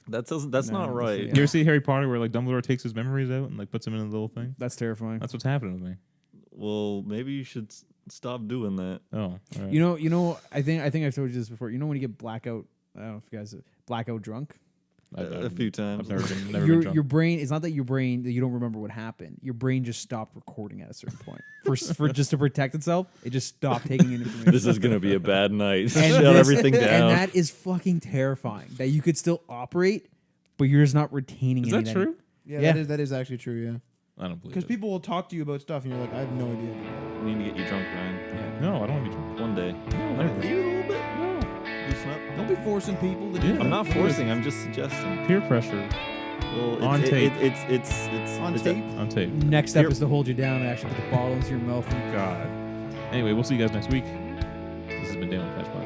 That's No, not that's- right. yeah. You ever see Harry Potter where like Dumbledore takes his memories out and like puts them in a little thing? That's terrifying. That's what's happening with me. Well, maybe you should stop doing that. Oh, all right. You know. I think I've told you this before. You know when you get blackout. I don't know if you guys blackout drunk. A few times. I've never been drunk. Your brain. It's not that your brain that you don't remember what happened. Your brain just stopped recording at a certain point for just to protect itself. It just stopped taking in information. This is gonna be a bad night. Shut this- everything down. And that is fucking terrifying. That you could still operate, but you're just not retaining. Is any that of true? Yeah, Yeah. that is actually true. Yeah, I don't believe because it. people will talk to you about stuff, and you're like, I have no idea. We need to get you drunk, Ryan. No, I don't want to be drunk. One day. No, never. You a little bit. No. Loosen up. Don't be forcing people to do. Yeah. I'm not forcing. I'm just suggesting. Peer pressure Well, On tape. It's On it's tape. on tape. Next Here- step is to hold you down and actually put the bottle into your mouth. And God. Anyway, we'll see you guys next week. This has been Dale and Patch Podcast.